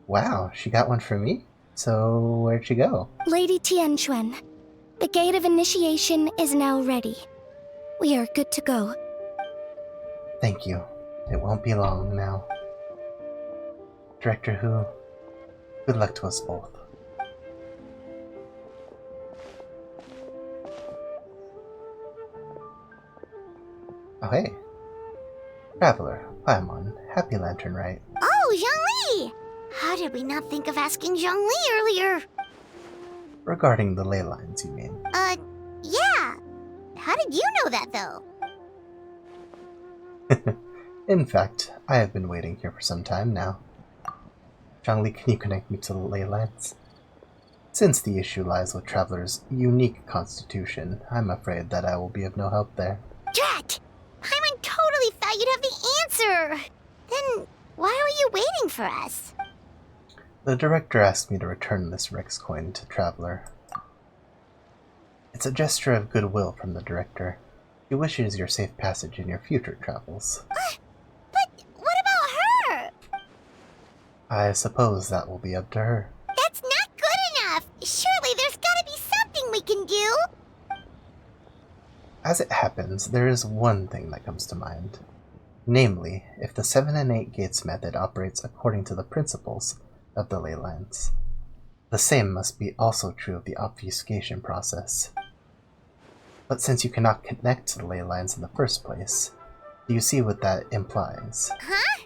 Wow, she got one for me? So, where'd she go? Lady Tianquan, the gate of initiation is now ready. We are good to go. Thank you. It won't be long now. Director Hu, good luck to us both. Oh, hey. Traveler, Paimon, happy Lantern Rite. Oh, Zhongli! How did we not think of asking Zhongli earlier? Regarding the ley lines, you mean? Yeah. How did you know that, though? In fact, I have been waiting here for some time now. Zhongli, can you connect me to the ley lines? Since the issue lies with Traveler's unique constitution, I'm afraid that I will be of no help there. Drat! Paimon totally thought you'd have the answer! Then why were you waiting for us? The director asked me to return this Rex coin to Traveler. It's a gesture of goodwill from the director. He wishes your safe passage in your future travels. But what about her? I suppose that will be up to her. That's not good enough! Surely there's gotta be something we can do! As it happens, there is one thing that comes to mind. Namely, if the 7 and 8 gates method operates according to the principles of the ley lines, the same must be also true of the obfuscation process. But since you cannot connect to the ley lines in the first place, do you see what that implies? Huh?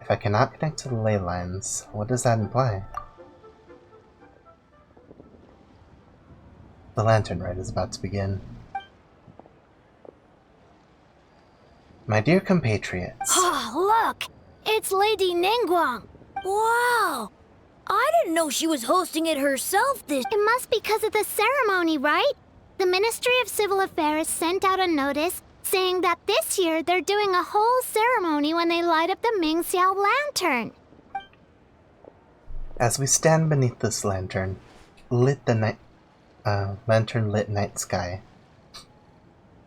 If I cannot connect to the ley lines, what does that imply? The Lantern Rite is about to begin. My dear compatriots, Oh, look! It's Lady Ningguang! Wow! I didn't know she was hosting it herself this... It must be because of the ceremony, right? The Ministry of Civil Affairs sent out a notice saying that this year they're doing a whole ceremony when they light up the Mingxiao lantern. as we stand beneath this lantern, lantern-lit night sky,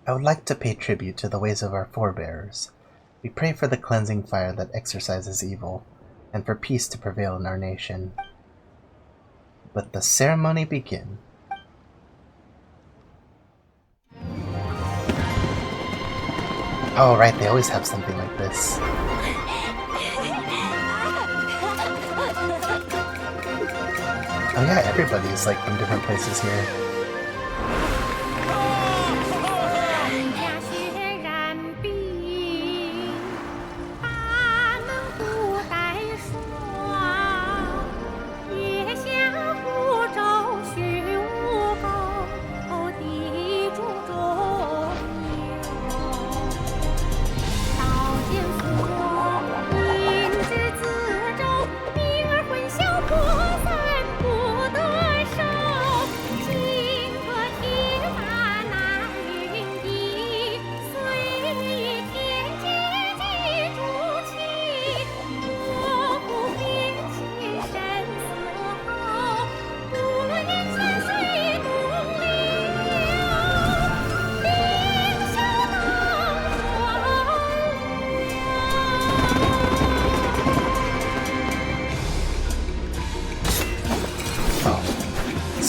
I would like to pay tribute to the ways of our forebears. We pray for the cleansing fire that exorcises evil, and for peace to prevail in our nation. Let the ceremony begin. Oh, right, they always have something like this. Oh yeah, everybody's like from different places here.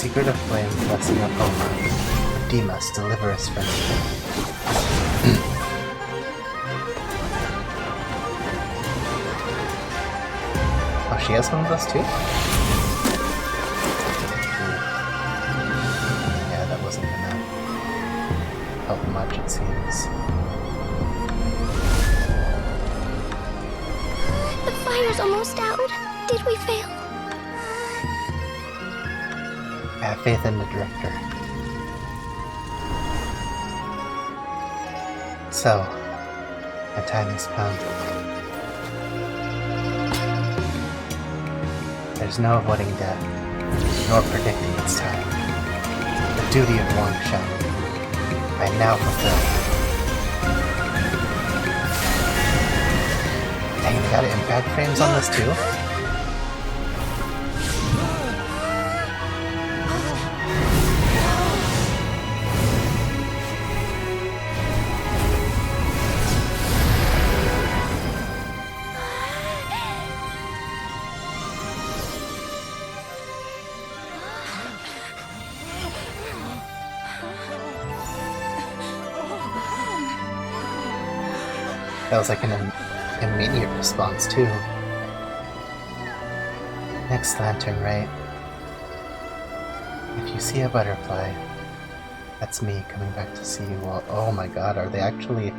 secret of flame, blessing of Homa. Redeem us, deliver us from evil. Oh, she has one of those too? Yeah, that wasn't gonna help much, it seems. The fire's almost out. Did we fail? I have faith in the director. So, my time has come. There's no avoiding death, nor predicting its time. The duty of Wang Shen, I now fulfill. Dang, they got impact frames on this too? That was like an immediate response too. Next lantern, right? If you see a butterfly, that's me coming back to see you all. Oh my god, are they actually...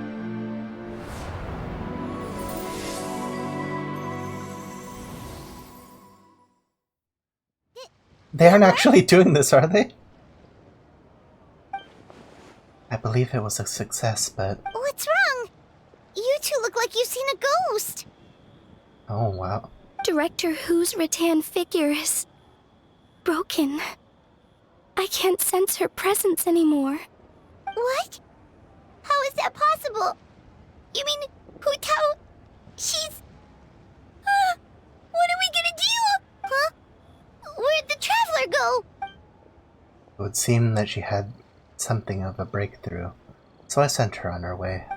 They aren't actually doing this, are they? I believe it was a success, but... What's wrong? You two look like you've seen a ghost. Oh, wow. Director Hu's rattan figure is broken. I can't sense her presence anymore. What? How is that possible? You mean Hu Tao? She's... what are we gonna do? Huh? Where'd the traveler go? It would seem that she had something of a breakthrough, so I sent her on her way.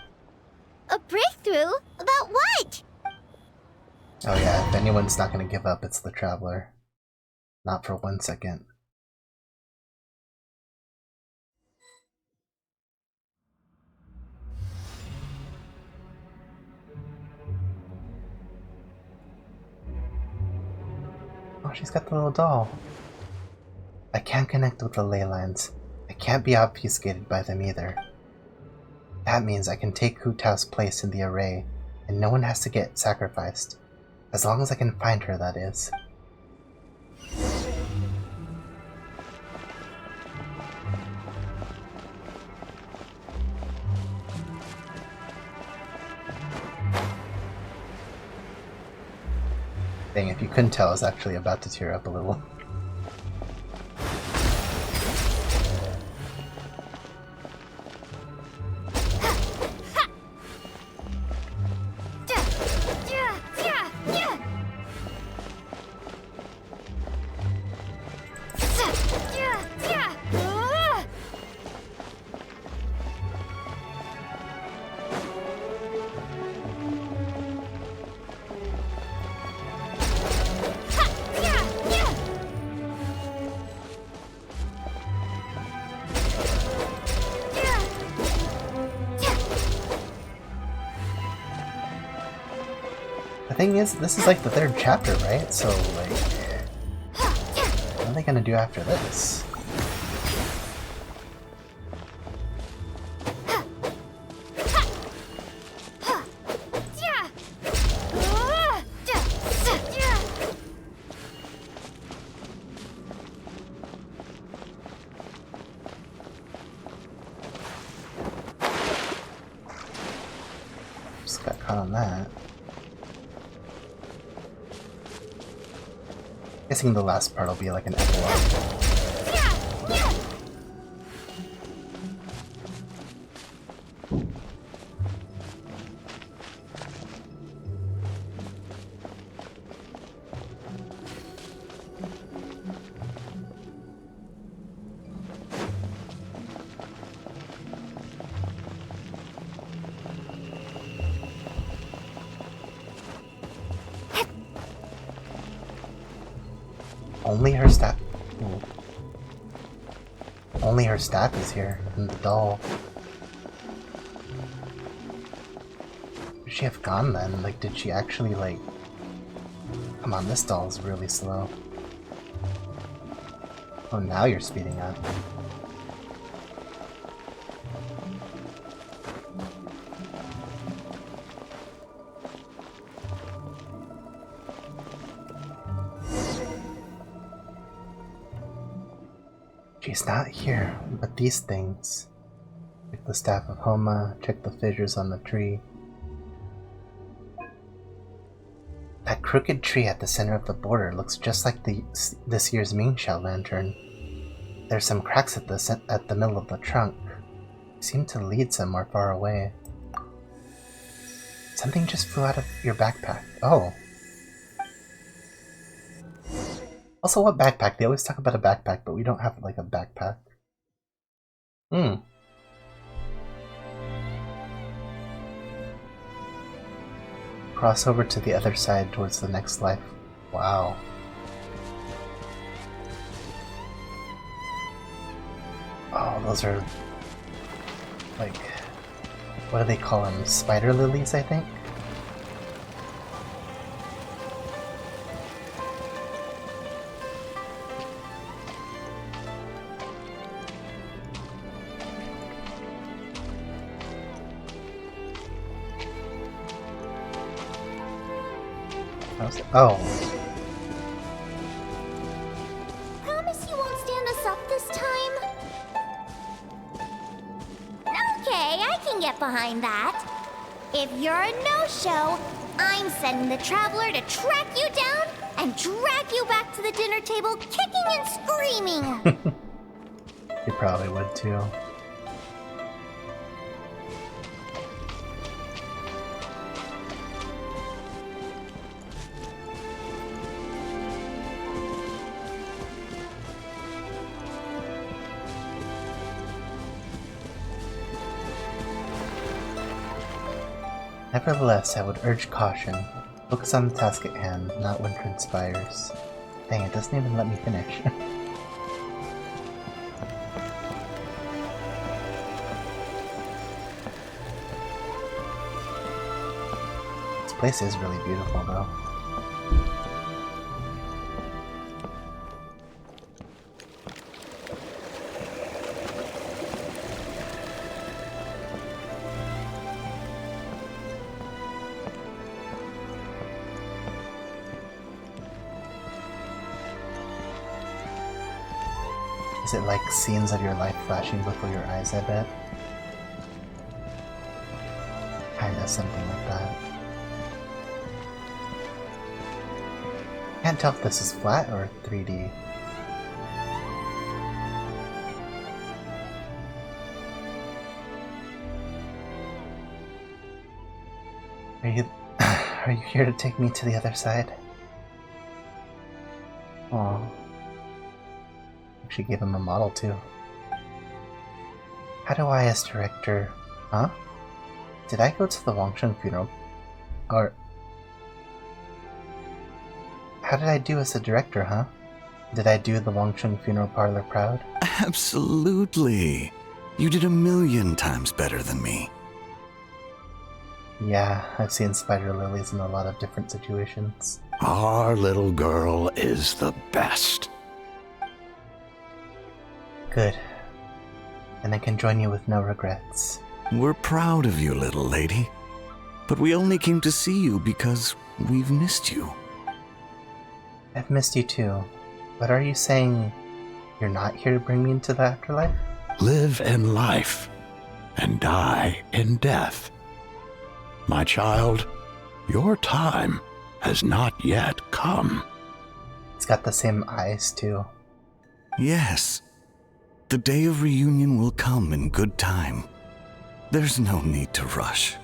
A breakthrough? About what? Oh yeah, if anyone's not gonna give up, it's the traveler. Not for 1 second. Oh, she's got the little doll. I can't connect with the ley lines. I can't be obfuscated by them either. That means I can take Hu Tao's place in the array, and no one has to get sacrificed. As long as I can find her, that is. Dang, if you couldn't tell, I was actually about to tear up a little. The thing is, this is like the 3rd chapter, right? So, like, what are they gonna do after this? Just got caught on that. Guessing the last part will be like an epilogue. Only her staff. Ooh. Only her staff is here, and the doll. Could she have gone then? Like, did she actually, like... Come on, this doll is really slow. Oh, now you're speeding up. She's not here, but these things. Check the staff of Homa, check the fissures on the tree. That crooked tree at the center of the border looks just like this year's Mingxiao lantern. There's some cracks at the middle of the trunk. They seem to lead somewhere far away. Something just flew out of your backpack. Oh. Also, what backpack? They always talk about a backpack, but we don't have, like, a backpack. Cross over to the other side towards the next life. Wow. Oh, those are... like... what do they call them? Spider lilies, I think? Oh. Promise you won't stand us up this time? Okay, I can get behind that. If you're a no-show, I'm sending the Traveler to track you down and drag you back to the dinner table kicking and screaming. You probably would too. Nevertheless, I would urge caution. Focus on the task at hand, not what transpires. Dang, it doesn't even let me finish. This place is really beautiful, though. Is it like scenes of your life flashing before your eyes, I bet? Kinda something like that. Can't tell if this is flat or 3D. Are you here to take me to the other side? Aww. She gave him a model too. How do I as director... Huh? Did I go to the Wangsheng funeral? Or... How did I do as a director, huh? Did I do the Wangsheng funeral parlor proud? Absolutely. You did 1,000,000 times better than me. Yeah, I've seen spider lilies in a lot of different situations. Our little girl is the best. Good. And I can join you with no regrets. We're proud of you, little lady. But we only came to see you because we've missed you. I've missed you too. But are you saying you're not here to bring me into the afterlife? Live in life and die in death. My child, your time has not yet come. It's got the same eyes too. Yes. The day of reunion will come in good time. There's no need to rush.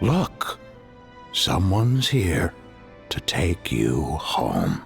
Look, someone's here to take you home.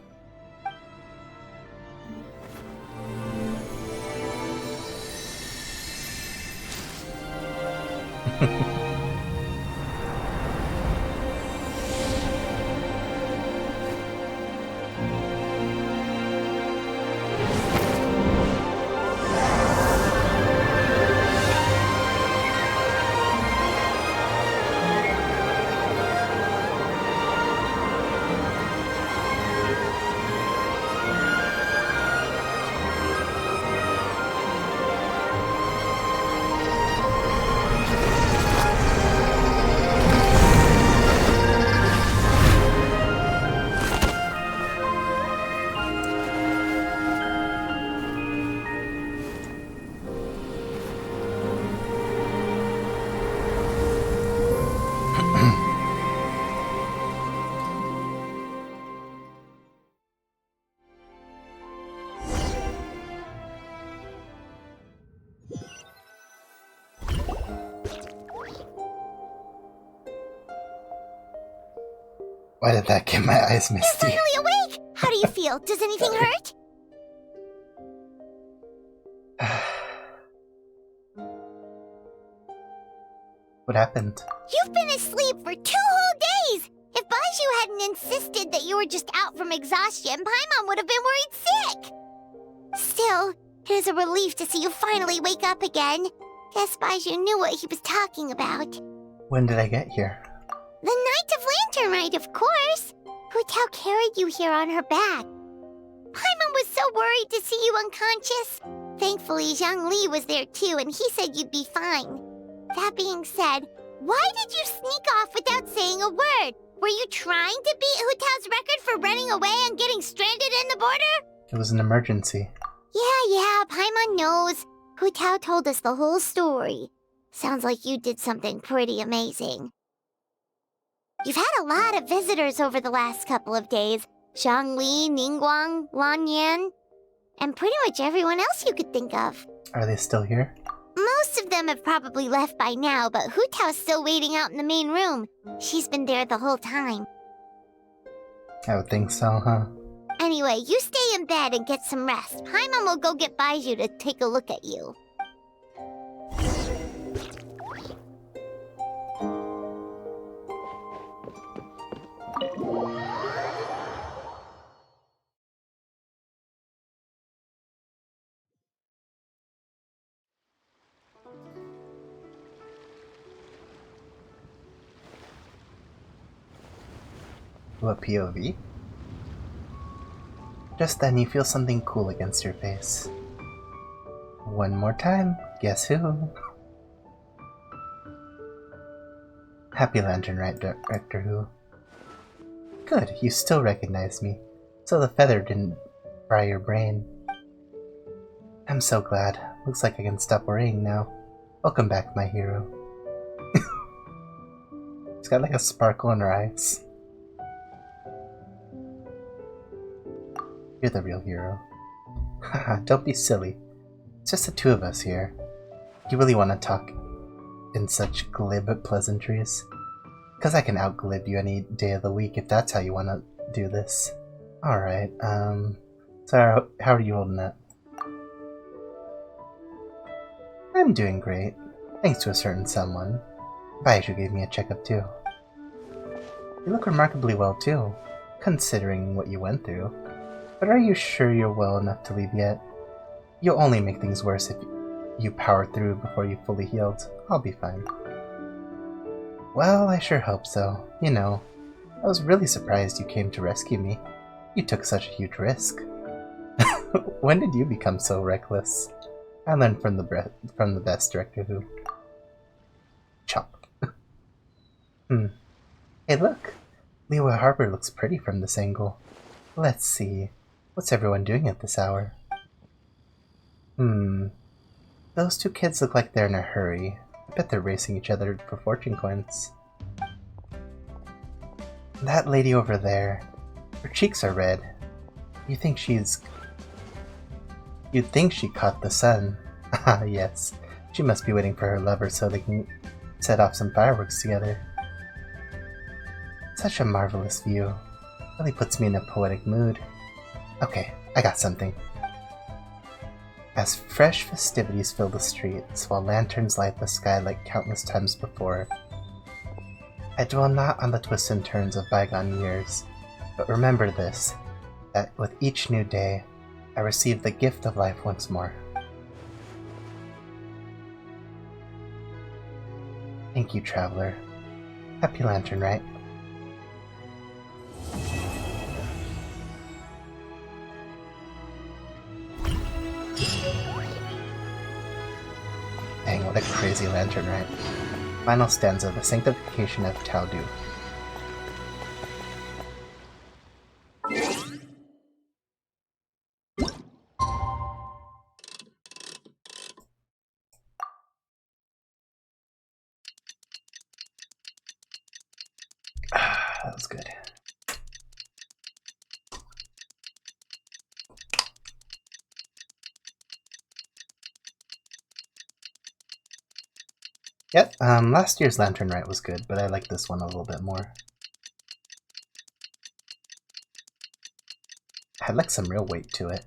Why did that get my eyes You're misty? finally awake! How do you feel? Does anything hurt? What happened? You've been asleep for 2 whole days! If Baiju hadn't insisted that you were just out from exhaustion, Paimon would have been worried sick! Still, it is a relief to see you finally wake up again. Guess Baiju knew what he was talking about. When did I get here? The Night of Lantern Rite, of course! Hu Tao carried you here on her back. Paimon was so worried to see you unconscious. Thankfully, Zhang Li was there too, and he said you'd be fine. That being said, why did you sneak off without saying a word? Were you trying to beat Hu Tao's record for running away and getting stranded in the border? It was an emergency. Yeah, Paimon knows. Hu Tao told us the whole story. Sounds like you did something pretty amazing. You've had a lot of visitors over the last couple of days. Zhang Li, Ningguang, Lan Yan, and pretty much everyone else you could think of. Are they still here? Most of them have probably left by now, but Hu Tao's still waiting out in the main room. She's been there the whole time. I would think so, huh? Anyway, you stay in bed and get some rest. Paimon will go get Baiju to take a look at you. What POV? Just then you feel something cool against your face. One more time, guess who? Happy Lantern Rite, Director Who. Good, you still recognize me. So the feather didn't fry your brain. I'm so glad. Looks like I can stop worrying now. Welcome back, my hero. It's got like a sparkle in her eyes. You're the real hero. Haha, don't be silly. It's just the two of us here. You really want to talk in such glib pleasantries? Because I can out-glib you any day of the week if that's how you want to do this. Alright, so how are you holding up? I'm doing great. Thanks to a certain someone. Baiju gave me a checkup too. You look remarkably well too, considering what you went through. But are you sure you're well enough to leave yet? You'll only make things worse if you power through before you've fully healed. I'll be fine. Well, I sure hope so. You know, I was really surprised you came to rescue me. You took such a huge risk. When did you become so reckless? I learned from the best Director Who. Chop. Hey look! Liyue Harbor looks pretty from this angle. Let's see. What's everyone doing at this hour? Those two kids look like they're in a hurry. I bet they're racing each other for fortune coins. That lady over there, her cheeks are red. You'd think she caught the sun. Ah, yes. She must be waiting for her lover so they can set off some fireworks together. Such a marvelous view. Really puts me in a poetic mood. Okay, I got something. As fresh festivities fill the streets, while lanterns light the sky like countless times before, I dwell not on the twists and turns of bygone years, but remember this, that with each new day, I receive the gift of life once more. Thank you, traveler. Happy Lantern Rite. Dang, what a crazy Lantern Rite. Final stanza, the sanctification of Taldu. That was good. Yep, last year's Lantern Rite was good, but I like this one a little bit more. I'd like some real weight to it.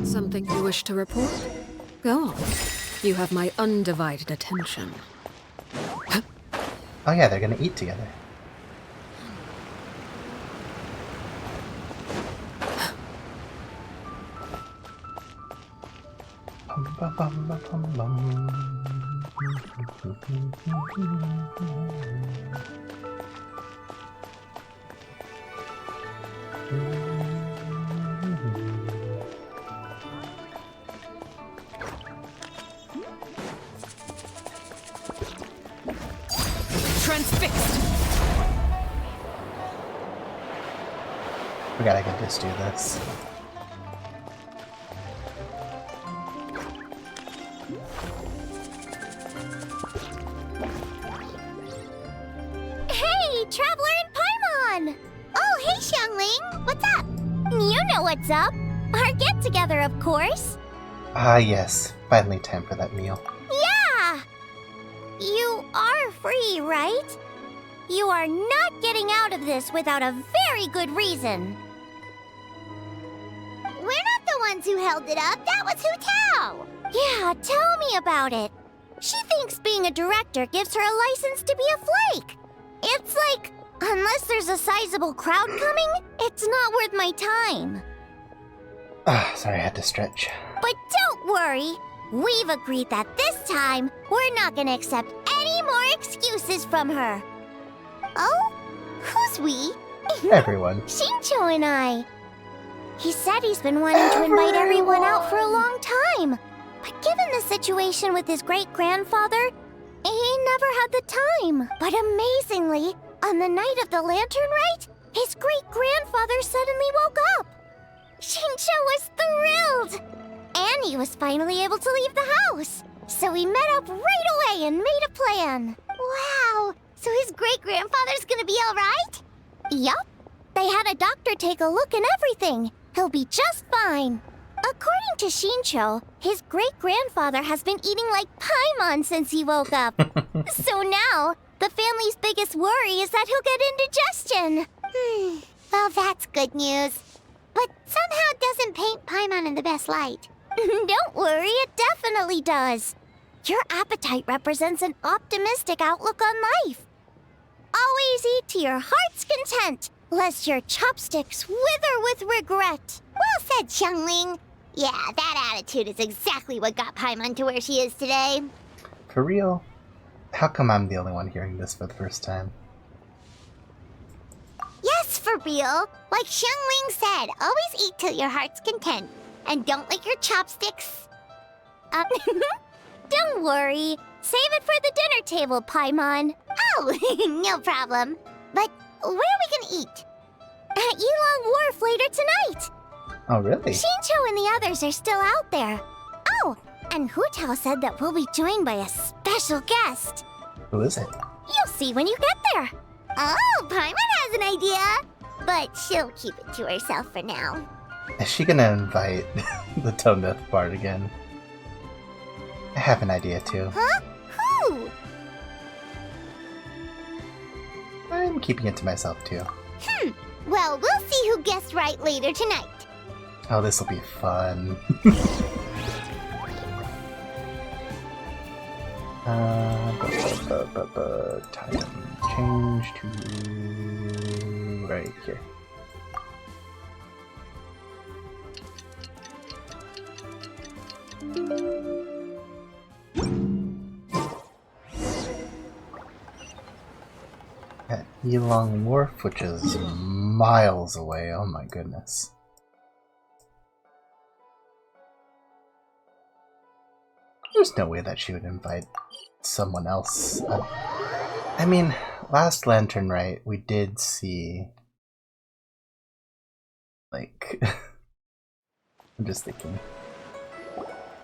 Something you wish to report? Go on. You have my undivided attention. Oh yeah, they're gonna eat together. Transfixed! Forgot I could just do this. Hey, Traveler and Paimon! Oh, hey, Xiangling! What's up? You know what's up. Our get-together, of course. Ah yes, finally time for that meal. Yeah! You are free, right? You are not getting out of this without a very good reason. We're not the ones who held it up. That was Hu Tao. Yeah, tell me about it. She thinks being a director gives her a license to be a flake. It's like, unless there's a sizable crowd coming, it's not worth my time. Ah, sorry, I had to stretch. But don't worry. We've agreed that this time, we're not gonna accept any more excuses from her. Oh? Who's we? Everyone. Shincho and I. He said he's been wanting to invite everyone out for a long time. But given the situation with his great-grandfather, he never had the time. But amazingly, on the night of the lantern rite, his great-grandfather suddenly woke up. Shincho was thrilled. And he was finally able to leave the house. So we met up right away and made a plan. Wow. So his great-grandfather's gonna be alright? Yup. They had a doctor take a look and everything. He'll be just fine. According to Shincho, his great-grandfather has been eating like Paimon since he woke up. So now, the family's biggest worry is that he'll get indigestion. Well, that's good news. But somehow doesn't paint Paimon in the best light. Don't worry, it definitely does. Your appetite represents an optimistic outlook on life. Always eat to your heart's content, lest your chopsticks wither with regret. Well said, Xiangling. Yeah, that attitude is exactly what got Paimon to where she is today. For real? How come I'm the only one hearing this for the first time? Yes, for real. Like Xiangling said, always eat till your heart's content. And don't lick your chopsticks. Don't worry. Save it for the dinner table, Paimon. Oh, no problem. But where are we gonna eat? At Yilong Wharf later tonight. Oh, really? Shincho and the others are still out there. Oh, and Hu Tao said that we'll be joined by a special guest. Who is it? You'll see when you get there. Oh, Paimon has an idea. But she'll keep it to herself for now. Is she gonna invite the Tone Deaf Bard again? I have an idea too. Huh? Who? I'm keeping it to myself too. Well, we'll see who guessed right later tonight. Oh, this'll be fun. Time change to right here. At Yilong Wharf, which is miles away. Oh my goodness. There's no way that she would invite someone else. I mean, last Lantern Rite, we did see... Like... I'm just thinking...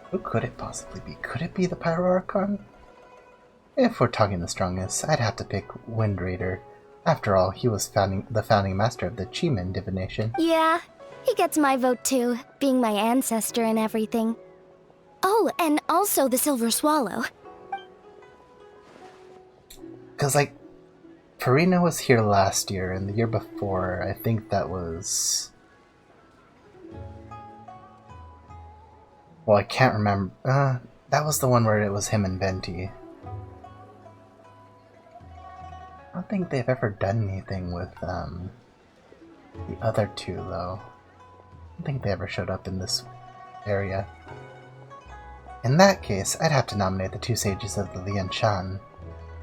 Who could it possibly be? Could it be the Pyro Archon? If we're talking the strongest, I'd have to pick Wind Raider. After all, he was the founding master of the Chi-Men divination. Yeah, he gets my vote too, being my ancestor and everything. Oh, and also the Silver Swallow. Because, like, Farina was here last year, and the year before, I think that was... Well, I can't remember. That was the one where it was him and Venti. I don't think they've ever done anything with, the other two, though. I don't think they ever showed up in this area. In that case, I'd have to nominate the two sages of the Lian Shan.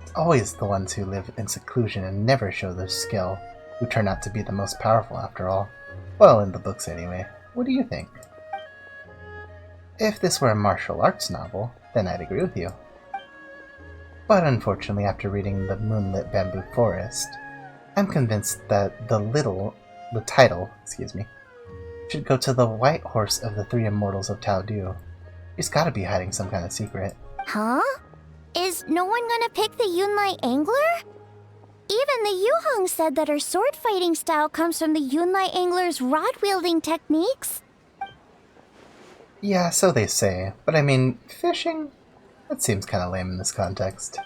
It's always the ones who live in seclusion and never show their skill, who turn out to be the most powerful after all. Well, in the books anyway. What do you think? If this were a martial arts novel, then I'd agree with you. But unfortunately, after reading The Moonlit Bamboo Forest, I'm convinced that the title, should go to the White Horse of the Three Immortals of Tao Du. He's gotta be hiding some kind of secret. Huh? Is no one gonna pick the Yunlai Angler? Even the Yuhong said that her sword fighting style comes from the Yunlai Angler's rod-wielding techniques. Yeah, so they say, but I mean, fishing? That seems kinda lame in this context.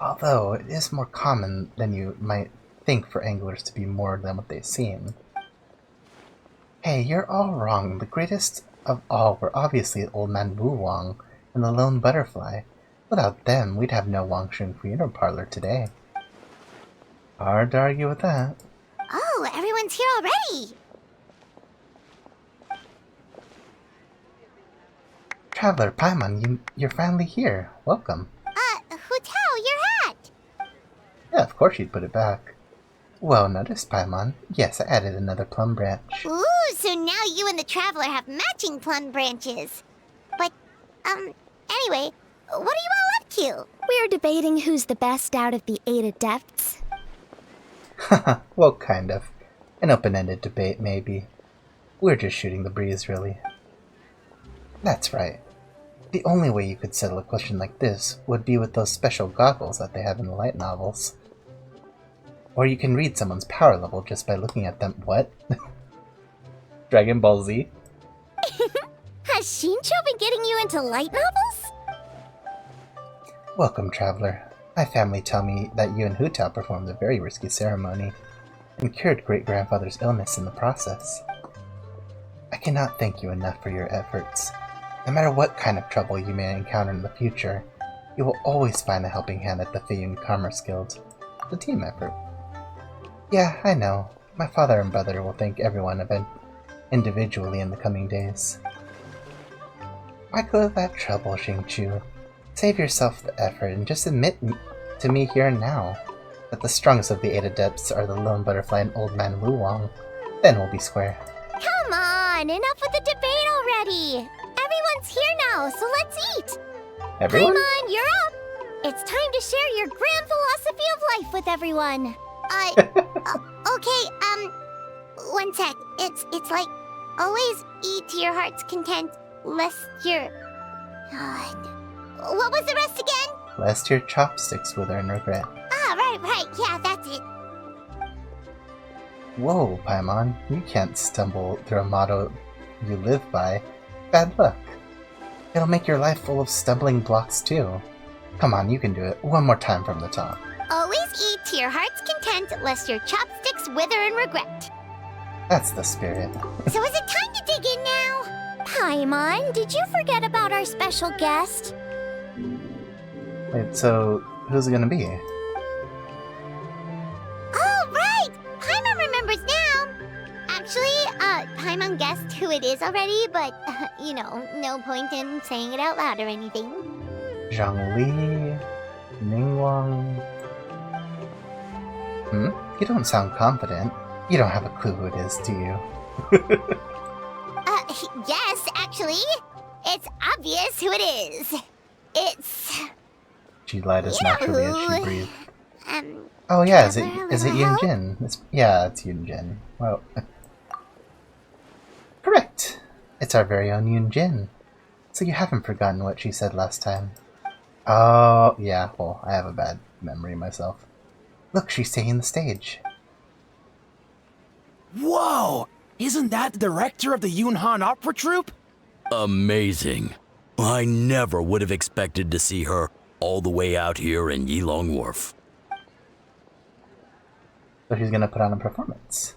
Although, it is more common than you might think for anglers to be more than what they seem. Hey, you're all wrong. The greatest of all were obviously Old Man Wu Wang and the Lone Butterfly. Without them, we'd have no Wangshun Funeral Parlor today. Hard to argue with that. Oh, everyone's here already! Traveler Paimon, you're finally here. Welcome. Hu Tao, your hat! Yeah, of course you'd put it back. Well noticed, Paimon. Yes, I added another plum branch. Ooh, so now you and the Traveler have matching plum branches. But, anyway, what are you all up to? We're debating who's the best out of the 8 adepts. Haha, well, kind of. An open-ended debate, maybe. We're just shooting the breeze, really. That's right. The only way you could settle a question like this would be with those special goggles that they have in the light novels. Or you can read someone's power level just by looking at them. What? Dragon Ball Z? Has Shincho been getting you into light novels? Welcome, Traveler. My family tell me that you and Hu Tao performed a very risky ceremony and cured great-grandfather's illness in the process. I cannot thank you enough for your efforts. No matter what kind of trouble you may encounter in the future, you will always find a helping hand at the Feiyun Commerce Guild. It's a team effort. Yeah, I know. My father and brother will thank everyone of it individually in the coming days. Why go to that trouble, Xingqiu? Save yourself the effort and just admit to me here and now that the strongest of the 8 adepts are the Lone Butterfly and Old Man Wu Wang. Then we'll be square. Come on, enough with the debate already! Everyone's here now, so let's eat! Everyone? Paimon, you're up! It's time to share your grand philosophy of life with everyone! Okay, one sec. It's like, always eat to your heart's content, lest your... God. What was the rest again? Lest your chopsticks wither in regret. Ah, right, yeah, that's it. Whoa, Paimon, you can't stumble through a motto you live by. Bad luck. It'll make your life full of stumbling blocks too. Come on, you can do it. One more time from the top. Always eat to your heart's content, lest your chopsticks wither in regret. That's the spirit. So is it time to dig in now? Paimon, did you forget about our special guest? Wait, so who's it gonna be? Oh, right! Paimon remembers now! Actually, Paimon guessed who it is already, but, you know, no point in saying it out loud or anything. Zhang Li, Ningguang. You don't sound confident. You don't have a clue who it is, do you? Yes, actually. It's obvious who it is. It's... She lied as naturally as she breathed. Um... Oh yeah, is Traveler, it little help? Yunjin? Yeah, it's Yunjin. Well, correct. It's our very own Yunjin. So you haven't forgotten what she said last time. Oh, yeah, well, I have a bad memory myself. Look, she's taking the stage. Whoa! Isn't that the director of the Yunhan Opera Troupe? Amazing. I never would have expected to see her all the way out here in Yilong Wharf. So he's gonna put on a performance.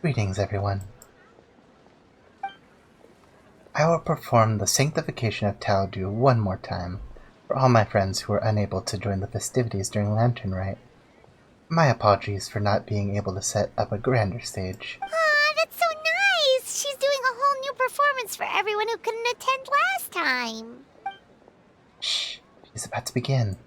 Greetings, everyone. I will perform the Sanctification of Taldu one more time for all my friends who were unable to join the festivities during Lantern Rite. My apologies for not being able to set up a grander stage. Aw, that's so nice! She's doing a whole new performance for everyone who couldn't attend last time. Shh, she's about to begin.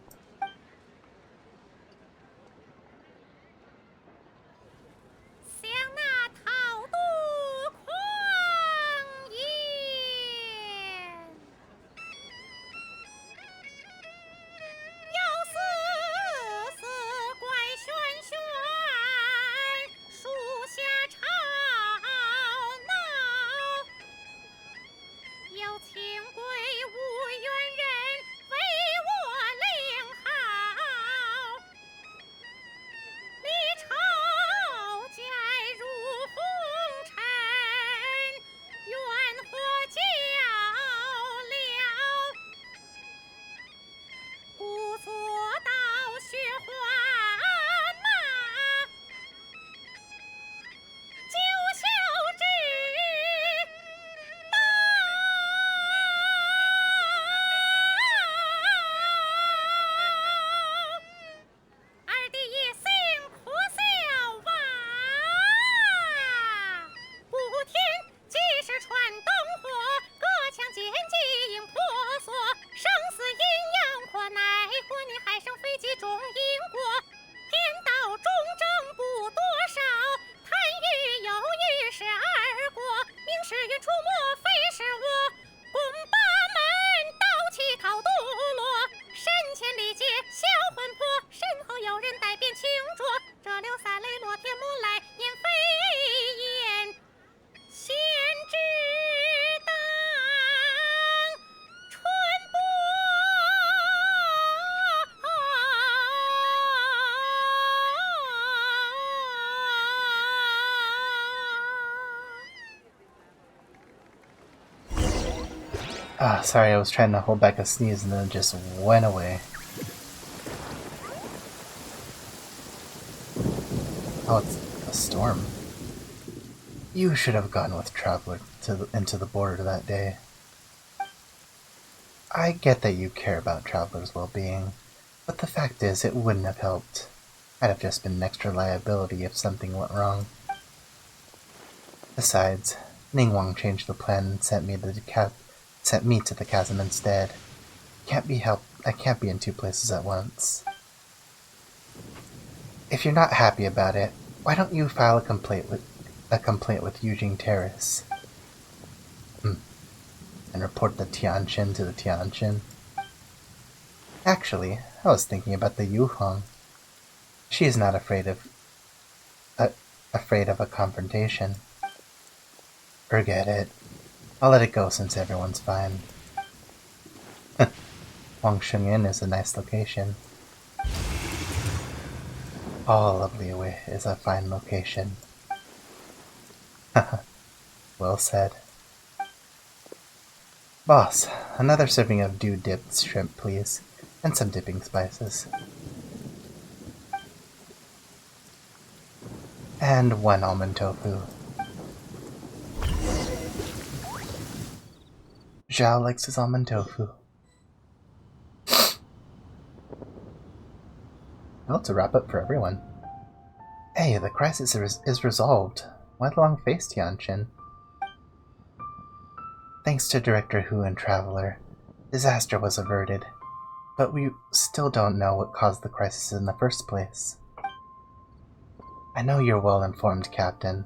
Ah, sorry, I was trying to hold back a sneeze and then it just went away. Oh, it's a storm. You should have gone with Traveler into the border that day. I get that you care about Traveler's well-being, but the fact is it wouldn't have helped. I'd have just been an extra liability if something went wrong. Besides, Ningguang changed the plan and sent me to the chasm instead. Can't be helped. I can't be in two places at once. If you're not happy about it, why don't you file a complaint with Eugene Terrace? And report the Tianqin to the Tianqin? Actually, I was thinking about the Yuhong. She is not afraid of a confrontation. Forget it. I'll let it go since everyone's fine. Wangsheng is a nice location. All of Liyue is a fine location. Well said. Boss, another serving of dew-dipped shrimp, please, and some dipping spices. And one almond tofu. Zhao likes his almond tofu. Well, it's a wrap-up for everyone. Hey, the crisis is resolved. Why the long face, Tianqin? Thanks to Director Hu and Traveler, disaster was averted, but we still don't know what caused the crisis in the first place. I know you're well informed, Captain,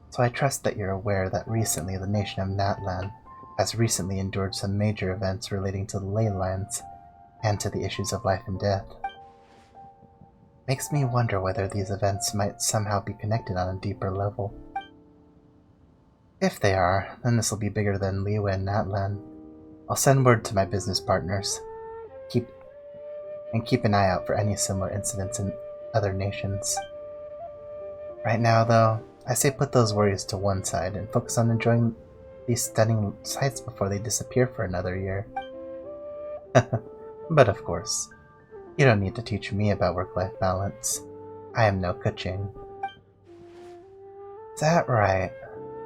so I trust that you're aware that recently the nation of Natlan has recently endured some major events relating to the ley lines and to the issues of life and death. Makes me wonder whether these events might somehow be connected on a deeper level. If they are, then this will be bigger than Liyue and Natlan. I'll send word to my business partners. Keep an eye out for any similar incidents in other nations. Right now, though, I say put those worries to one side and focus on enjoying these stunning sights before they disappear for another year. But of course, you don't need to teach me about work-life balance. I am no kuching. Is that right?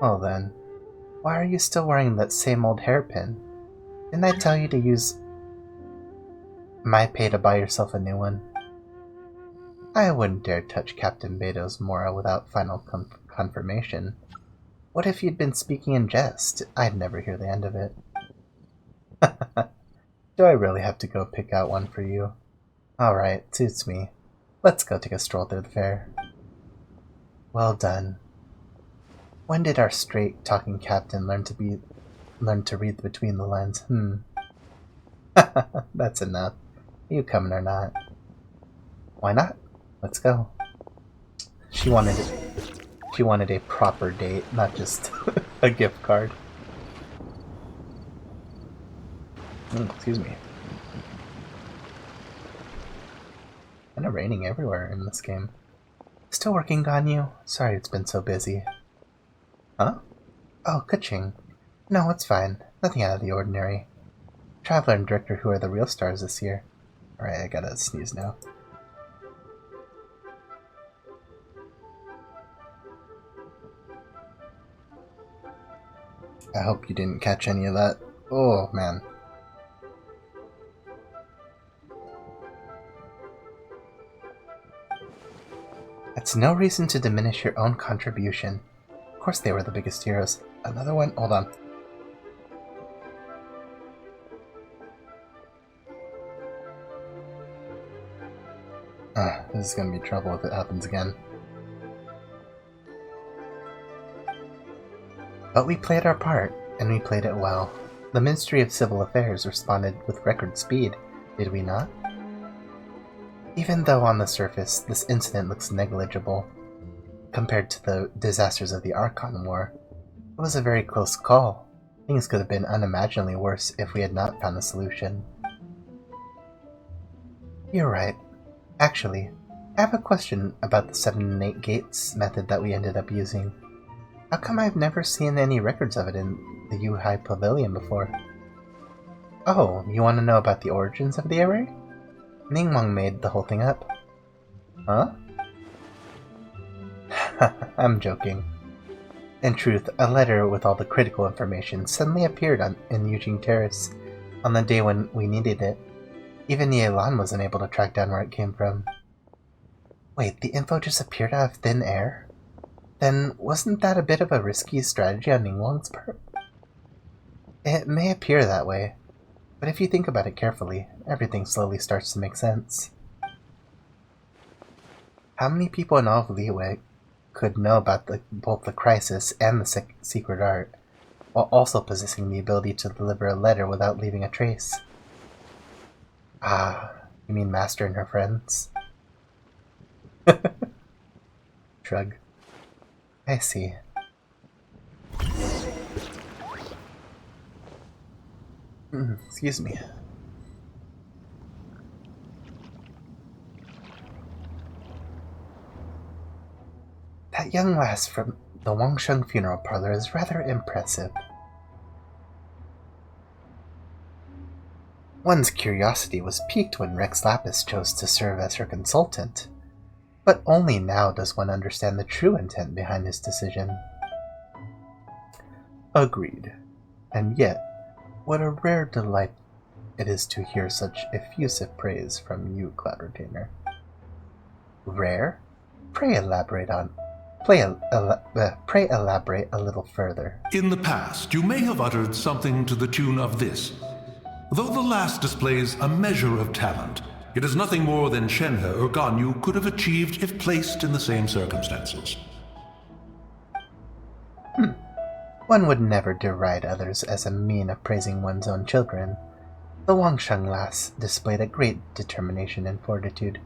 Well then, why are you still wearing that same old hairpin? Didn't I tell you to use my pay to buy yourself a new one? I wouldn't dare touch Captain Beto's Mora without final confirmation. What if you'd been speaking in jest? I'd never hear the end of it. Do I really have to go pick out one for you? Alright, suits me. Let's go take a stroll through the fair. Well done. When did our straight-talking captain learn to read between the lines? That's enough. You coming or not? Why not? Let's go. She wanted a proper date, not just a gift card. Excuse me. Kinda raining everywhere in this game. Still working on you? Sorry it's been so busy. Huh? Oh, kuching. No, it's fine. Nothing out of the ordinary. Traveler and Director who are the real stars this year. Alright, I gotta sneeze now. I hope you didn't catch any of that. Oh, man. That's no reason to diminish your own contribution. Of course they were the biggest heroes. Another one? Hold on. This is gonna be trouble if it happens again. But we played our part, and we played it well. The Ministry of Civil Affairs responded with record speed, did we not? Even though on the surface this incident looks negligible compared to the disasters of the Archon War, it was a very close call. Things could have been unimaginably worse if we had not found a solution. You're right. Actually, I have a question about the 7 and 8 gates method that we ended up using. How come I've never seen any records of it in the Yuhai Pavilion before? Oh, you want to know about the origins of the array? Ningmong made the whole thing up. Huh? I'm joking. In truth, a letter with all the critical information suddenly appeared in Eugene Terrace on the day when we needed it. Even Yelan was unable to track down where it came from. Wait, the info just appeared out of thin air? Then wasn't that a bit of a risky strategy on Ningguang's part? It may appear that way, but if you think about it carefully, everything slowly starts to make sense. How many people in all of Liyue could know about both the crisis and the secret art, while also possessing the ability to deliver a letter without leaving a trace? Ah, you mean Master and her friends? Shrug. I see. Excuse me. That young lass from the Wangsheng funeral parlor is rather impressive. One's curiosity was piqued when Rex Lapis chose to serve as her consultant, but only now does one understand the true intent behind his decision. Agreed. And yet, what a rare delight it is to hear such effusive praise from you, Cloud Retainer. Rare? Pray elaborate a little further. In the past, you may have uttered something to the tune of this. Though the last displays a measure of talent, it is nothing more than Shenhe or Ganyu could have achieved if placed in the same circumstances. One would never deride others as a mean of praising one's own children. The Wangsheng lass displayed a great determination and fortitude.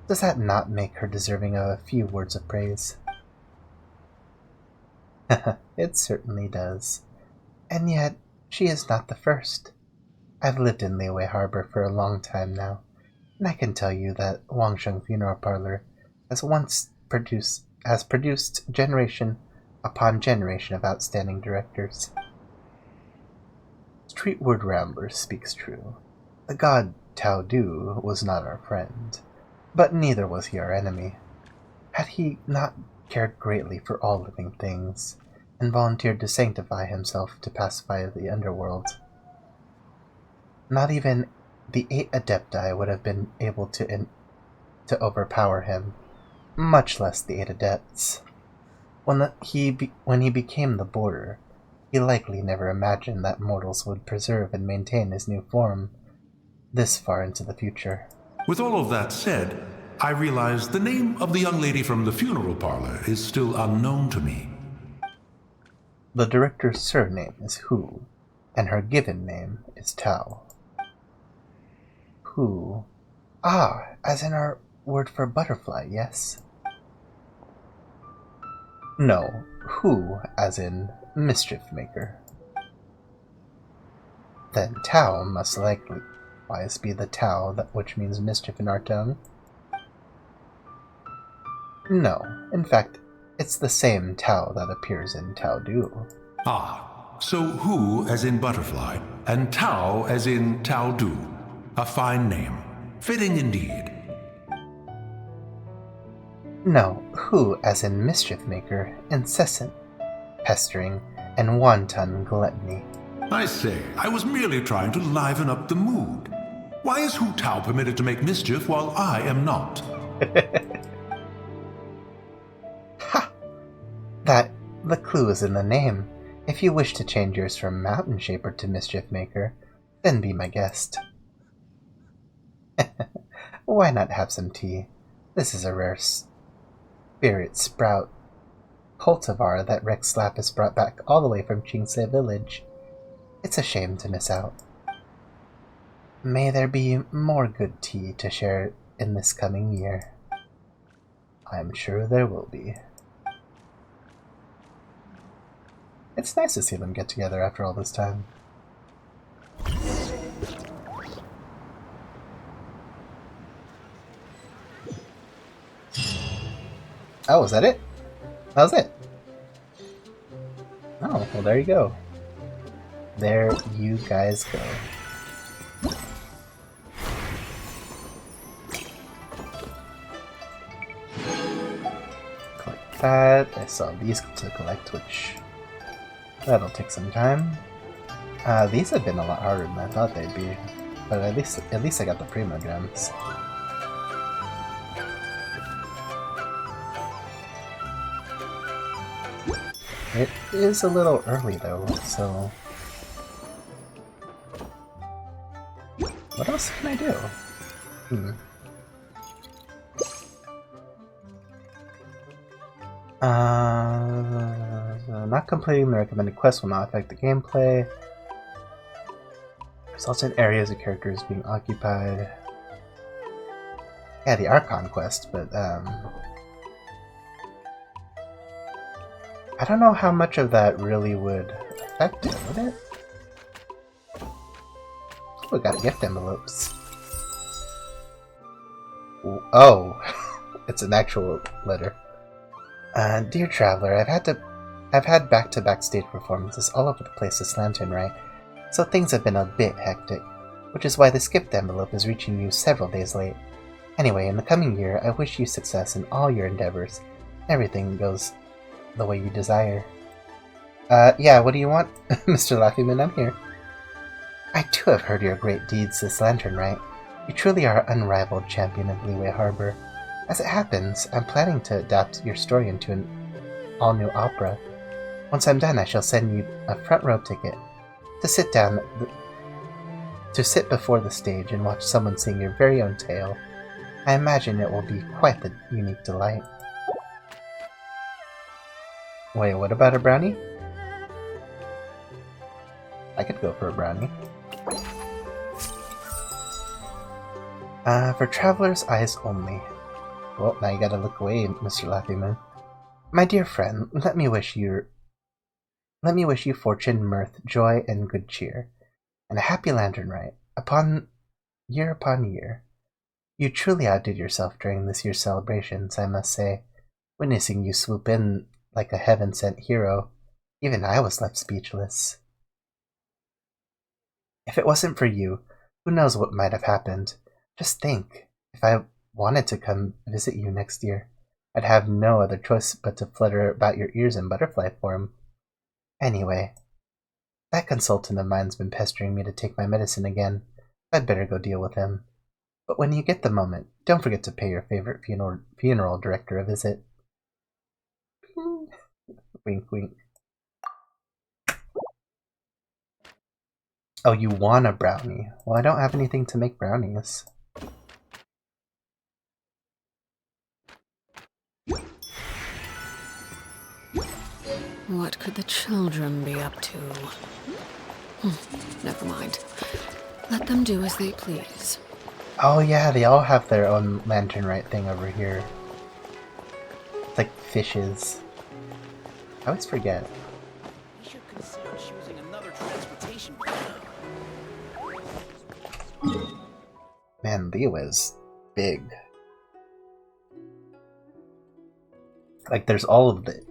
Does that not make her deserving of a few words of praise? It certainly does. And yet, she is not the first. I've lived in Liyue Harbor for a long time now, and I can tell you that Wangsheng Funeral Parlor has produced generation upon generation of outstanding directors. Streetward Rambler speaks true. The god Tao Du was not our friend, but neither was he our enemy. Had he not cared greatly for all living things, and volunteered to sanctify himself to pacify the underworld? Not even the 8 Adepti would have been able to overpower him, much less the 8 Adepts. When he became the Border, he likely never imagined that mortals would preserve and maintain his new form this far into the future. With all of that said, I realize the name of the young lady from the funeral parlor is still unknown to me. The director's surname is Hu, and her given name is Tao. Hu. Ah, as in our word for butterfly, yes? No, Hu as in mischief maker. Then Tao must likewise be the Tao which means mischief in our tongue. No, in fact, it's the same Tao that appears in Tao Du. Ah, so Hu as in butterfly, and Tao as in Tao Du. A fine name. Fitting indeed. No, Hu as in mischief maker, incessant, pestering, and wanton gluttony. I say, I was merely trying to liven up the mood. Why is Hu Tao permitted to make mischief while I am not? Ha! The clue is in the name. If you wish to change yours from Mountain Shaper to Mischief Maker, then be my guest. Why not have some tea? This is a rare spirit sprout cultivar that Rex Lapis brought back all the way from Chingsei Village. It's a shame to miss out. May there be more good tea to share in this coming year. I'm sure there will be. It's nice to see them get together after all this time. Oh, is that it? That was it. Oh, well there you go. There you guys go. Collect that. I saw these to collect, which that'll take some time. These have been a lot harder than I thought they'd be, but at least I got the Primo Gems. It is a little early though, so what else can I do? Not completing the recommended quest will not affect the gameplay. Results in areas of characters being occupied. Yeah, the Archon quest, but I don't know how much of that really would affect it, would it? Oh, we got gift envelopes. Oh, it's an actual letter. Dear Traveler, I've had back-to-back stage performances all over the place this lantern, right? So things have been a bit hectic, which is why the skipped envelope is reaching you several days late. Anyway, in the coming year, I wish you success in all your endeavors. Everything goes the way you desire. Yeah, what do you want? Mr. Laffyman, I'm here. I too have heard your great deeds this lantern, right? You truly are unrivaled champion of Leeway Harbor. As it happens, I'm planning to adapt your story into an all-new opera. Once I'm done, I shall send you a front row ticket to sit before the stage and watch someone sing your very own tale. I imagine it will be quite the unique delight. Wait, what about a brownie? I could go for a brownie. For travelers' eyes only. Well, now you gotta look away, Mr. Laffyman. My dear friend, let me wish you fortune, mirth, joy, and good cheer, and a happy lantern rite upon year. You truly outdid yourself during this year's celebrations, I must say. Witnessing you swoop in like a heaven-sent hero, even I was left speechless. If it wasn't for you, Who knows what might have happened? Just think, if I wanted to come visit you next year, I'd have no other choice but to flutter about your ears in butterfly form. Anyway, that consultant of mine's been pestering me to take my medicine again. I'd better go deal with him. But when you get the moment, don't forget to pay your favorite funeral director a visit. Wink, wink. Oh, you want a brownie? Well, I don't have anything to make brownies. What could the children be up to? Never mind. Let them do as they please. Oh yeah, they all have their own lantern rite thing over here. It's like fishes. I always forget. We should consider choosing another transportation plan. Man, Leo is big. Like, there's all of the...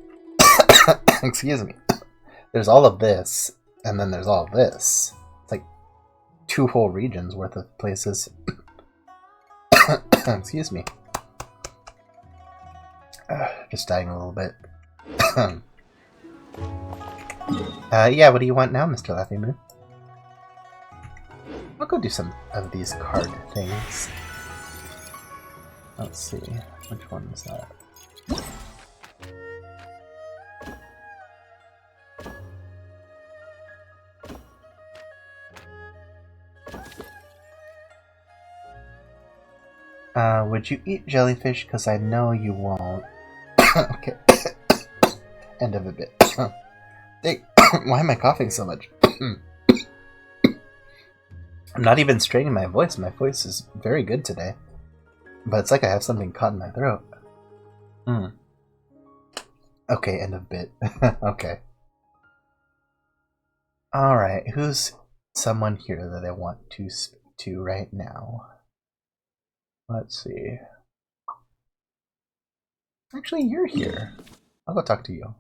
Excuse me. There's all of this, and then there's all of this. It's like 2 whole regions worth of places. Excuse me. Just dying a little bit. Yeah, what do you want now, Mr. Laughing Moon? I'll go do some of these card things. Let's see, which one is that? Would you eat jellyfish? Because I know you won't. Okay. End of a bit. Hey, why am I coughing so much? I'm not even straining my voice. My voice is very good today. But it's like I have something caught in my throat. Okay, end of bit. Okay. Alright, who's someone here that I want to speak to right now? Let's see. Actually, you're here. I'll go talk to you.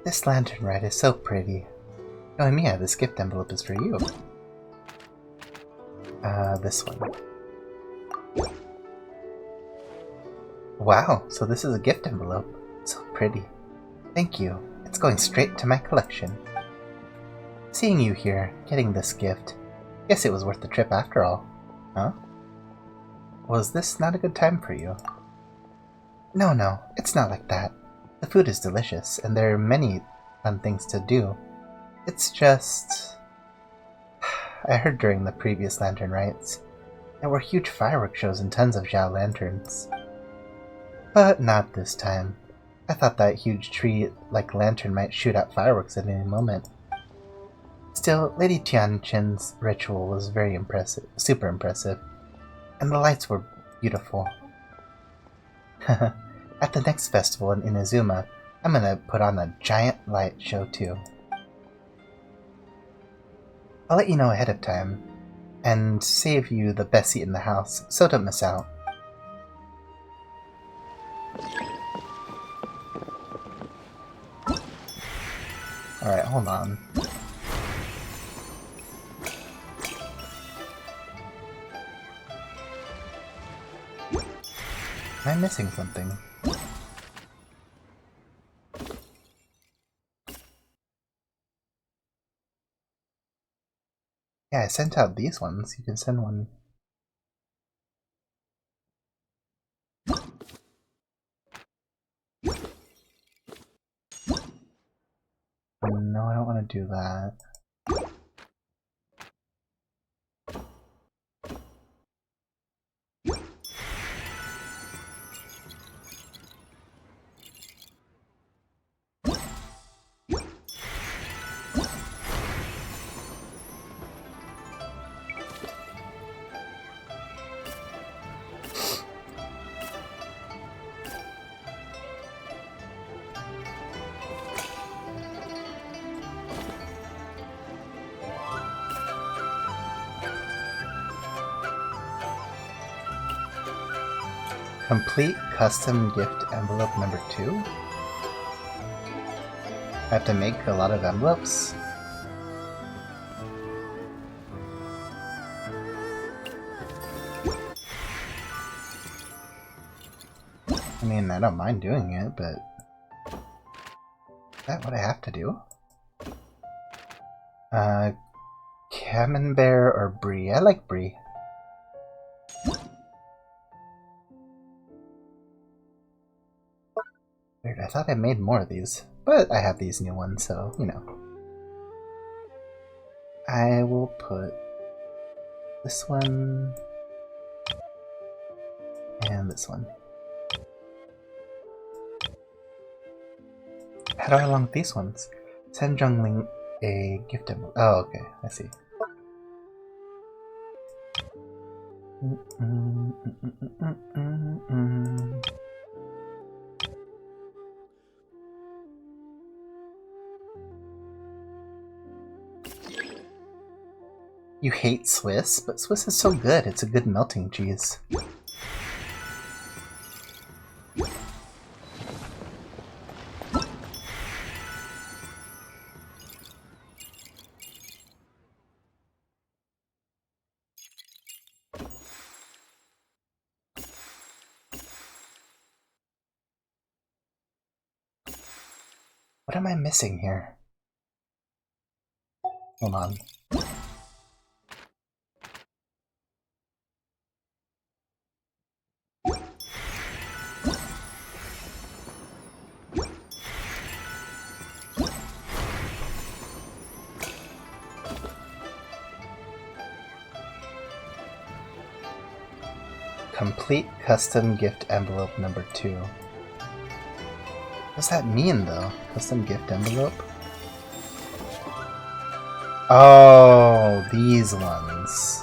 This lantern ride is so pretty. Oh, and Mia, this gift envelope is for you. This one. Wow, so this is a gift envelope. So pretty. Thank you. It's going straight to my collection. Seeing you here, getting this gift. Guess it was worth the trip after all. Huh? Was this not a good time for you? No, it's not like that. The food is delicious, and there are many fun things to do. It's just... I heard during the previous lantern rites, there were huge fireworks shows and tons of Zhao lanterns. But not this time. I thought that huge tree-like lantern might shoot out fireworks at any moment. Still, Lady Tianqin's ritual was very impressive, super impressive, and the lights were beautiful. At the next festival in Inazuma, I'm gonna put on a giant light show too. I'll let you know ahead of time, and save you the best seat in the house, so don't miss out. Alright, hold on. Am I missing something? Yeah, I sent out these ones. You can send one. No, I don't want to do that. Complete custom gift envelope number 2? I have to make a lot of envelopes? I mean, I don't mind doing it, but... Is that what I have to do? Camembert or Brie? I like Brie. Weird, I thought I made more of these. But I have these new ones, so, you know. I will put this one and this one. How do I link these ones? Send Jungling a gift envelope. Oh, okay, I see. You hate Swiss, but Swiss is so good. It's a good melting cheese. What am I missing here? Hold on. Complete custom gift envelope number 2. What does that mean, though? Custom gift envelope? Oh, these ones.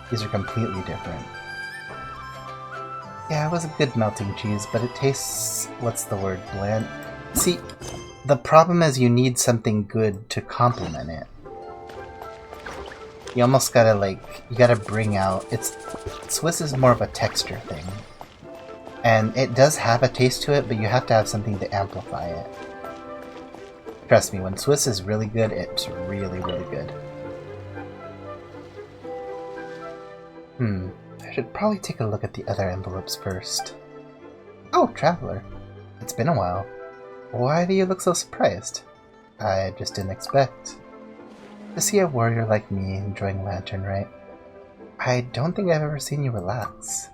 These are completely different. Yeah, it was a good melting cheese, but it tastes... what's the word? Bland? See, the problem is you need something good to complement it. You almost gotta, like... you gotta bring out... Swiss is more of a texture thing. And it does have a taste to it, but you have to have something to amplify it. Trust me, when Swiss is really good, it's really, really good. I should probably take a look at the other envelopes first. Oh, Traveler. It's been a while. Why do you look so surprised? I just didn't expect to see a warrior like me enjoying Lantern, right? I don't think I've ever seen you relax.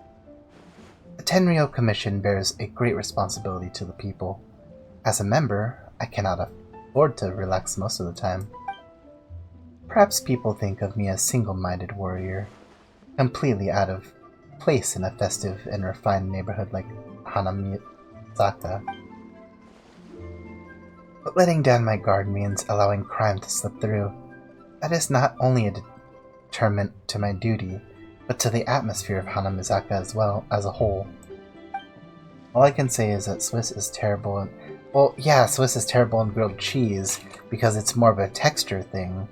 The Tenryou Commission bears a great responsibility to the people. As a member, I cannot afford to relax most of the time. Perhaps people think of me as single-minded warrior, completely out of place in a festive and refined neighborhood like Hanamizaka. But letting down my guard means allowing crime to slip through. That is not only a deterrent to my duty, but to the atmosphere of Hanamizaka as well as a whole. All I can say is that Swiss is terrible in... well, yeah, Swiss is terrible in grilled cheese, because it's more of a texture thing.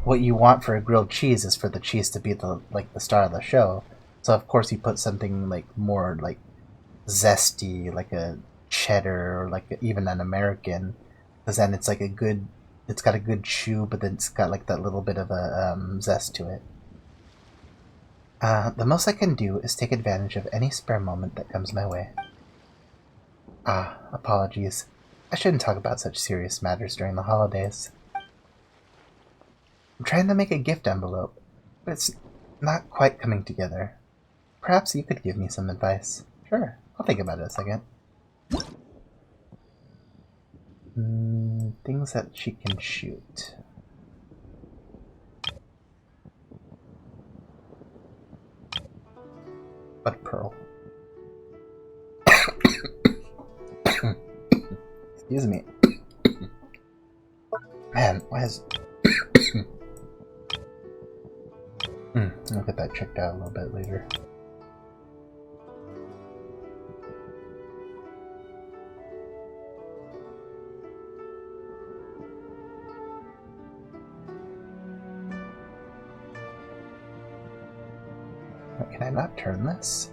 What you want for a grilled cheese is for the cheese to be the star of the show. So of course you put something like more like zesty, like a cheddar, or like even an American, because then it's like a good... it's got a good chew, but then it's got like that little bit of a zest to it. The most I can do is take advantage of any spare moment that comes my way. Apologies. I shouldn't talk about such serious matters during the holidays. I'm trying to make a gift envelope, but it's not quite coming together. Perhaps you could give me some advice. Sure, I'll think about it a second. Things that she can shoot. But pearl. Excuse me. Man, why is... I'll get that checked out a little bit later. Can I not turn this?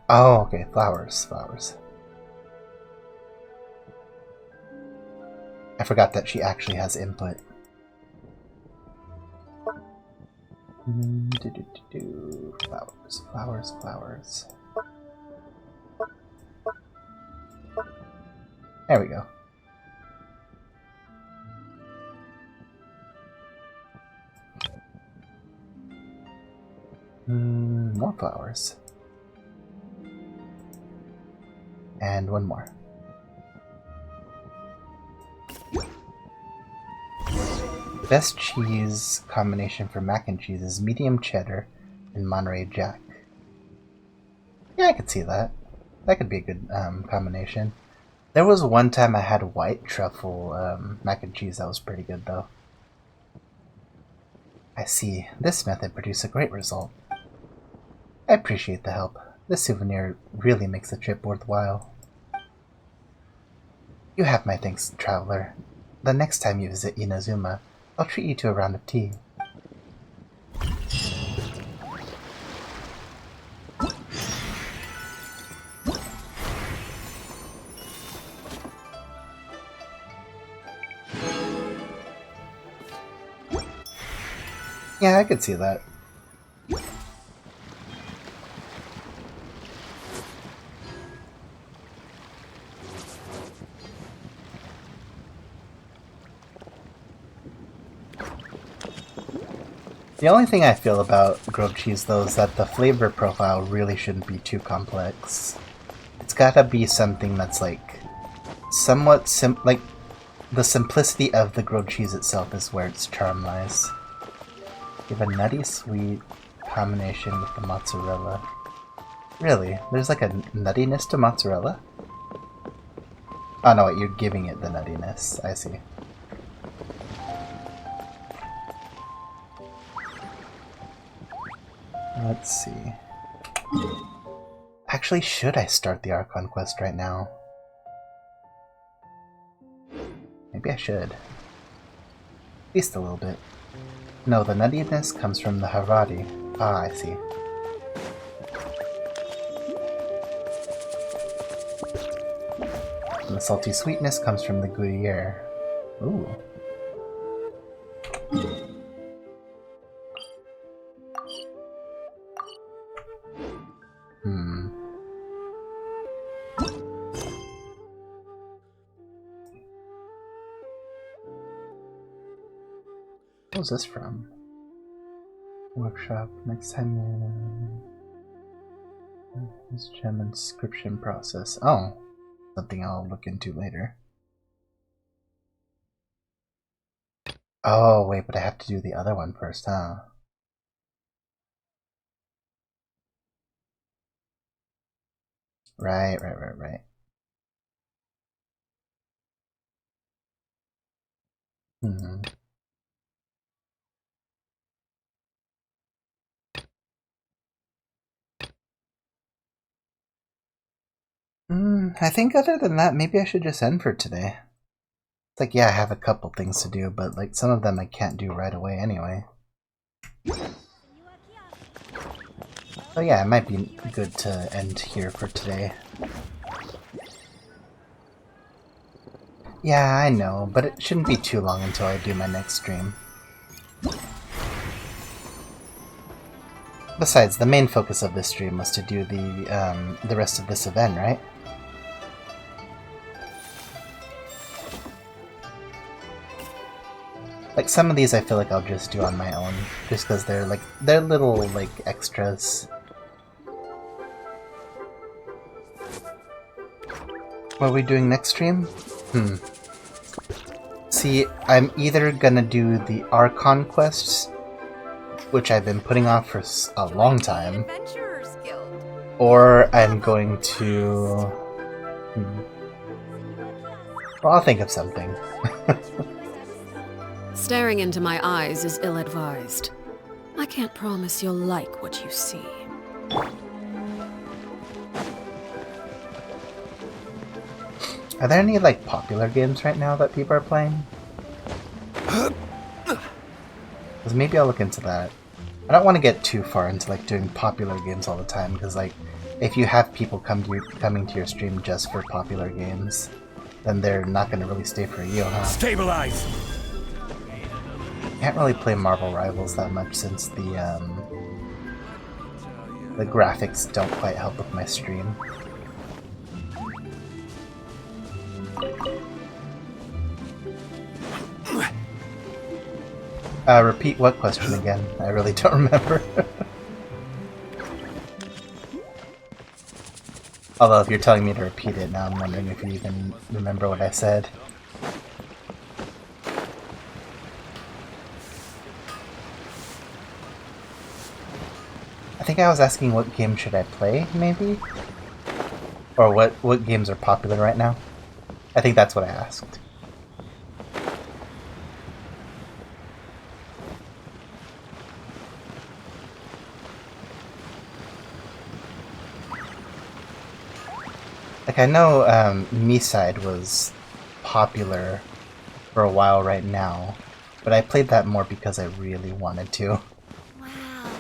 Oh, okay, flowers, flowers. I forgot that she actually has input. Flowers, flowers, flowers. There we go. More flowers. And one more. Best cheese combination for mac and cheese is medium cheddar and Monterey Jack. Yeah, I could see that. That could be a good combination. There was one time I had white truffle mac and cheese that was pretty good though. I see. This method produced a great result. I appreciate the help. This souvenir really makes the trip worthwhile. You have my thanks, traveler. The next time you visit Inazuma, I'll treat you to a round of tea. Yeah, I could see that. The only thing I feel about grilled cheese though is that the flavor profile really shouldn't be too complex. It's gotta be something that's like somewhat like the simplicity of the grilled cheese itself is where its charm lies. You have a nutty sweet combination with the mozzarella. Really? There's like a nuttiness to mozzarella? Oh no, wait, you're giving it the nuttiness. I see. Let's see. Actually, should I start the Archon quest right now? Maybe I should. At least a little bit. No, the nuttiness comes from the Haradi. Ah, I see. And the salty sweetness comes from the Gruyere. Ooh. What's this from? Workshop. Next time this gem inscription process. Oh, something I'll look into later. Oh wait, but I have to do the other one first, huh? Right. I think other than that, maybe I should just end for today. It's like, yeah, I have a couple things to do, but like some of them I can't do right away anyway. So yeah, it might be good to end here for today. Yeah, I know, but it shouldn't be too long until I do my next stream. Besides, the main focus of this stream was to do the rest of this event, right? Like some of these I feel like I'll just do on my own, just because they're little like extras. What are we doing next stream? See, I'm either gonna do the Archon quests, which I've been putting off for a long time, or I'm going to... Well, I'll think of something. Staring into my eyes is ill-advised. I can't promise you'll like what you see. Are there any, like, popular games right now that people are playing? Because maybe I'll look into that. I don't want to get too far into, like, doing popular games all the time, because, like, if you have people coming to your stream just for popular games, then they're not going to really stay for you, huh? Stabilize! Can't really play Marvel Rivals that much since the graphics don't quite help with my stream. Repeat what question again? I really don't remember. Although if you're telling me to repeat it now, I'm wondering if you even remember what I said. I think I was asking what game should I play, maybe? Or what games are popular right now? I think that's what I asked. Like, I know Me-Side was popular for a while right now, but I played that more because I really wanted to. Wow.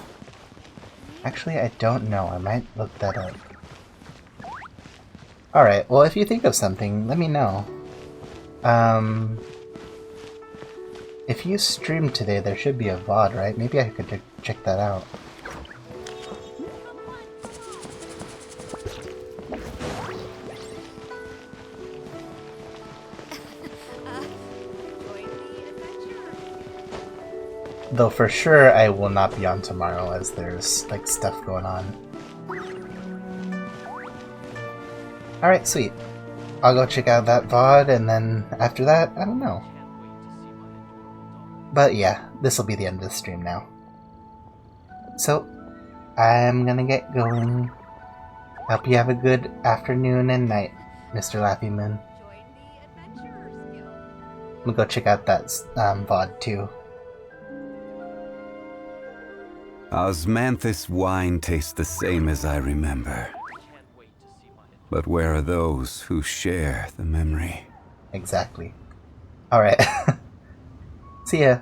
Actually, I don't know. I might look that up. Alright, well, if you think of something, let me know. If you streamed today, there should be a VOD, right? Maybe I could check that out. Though for sure I will not be on tomorrow as there's like stuff going on. Alright, sweet. I'll go check out that VOD and then after that, I don't know. But yeah, this will be the end of the stream now. So, I'm gonna get going. Hope you have a good afternoon and night, Mr. Laffy Moon. I'm gonna go check out that VOD too. Osmanthus wine tastes the same as I remember. But where are those who share the memory? Exactly. Alright. See ya.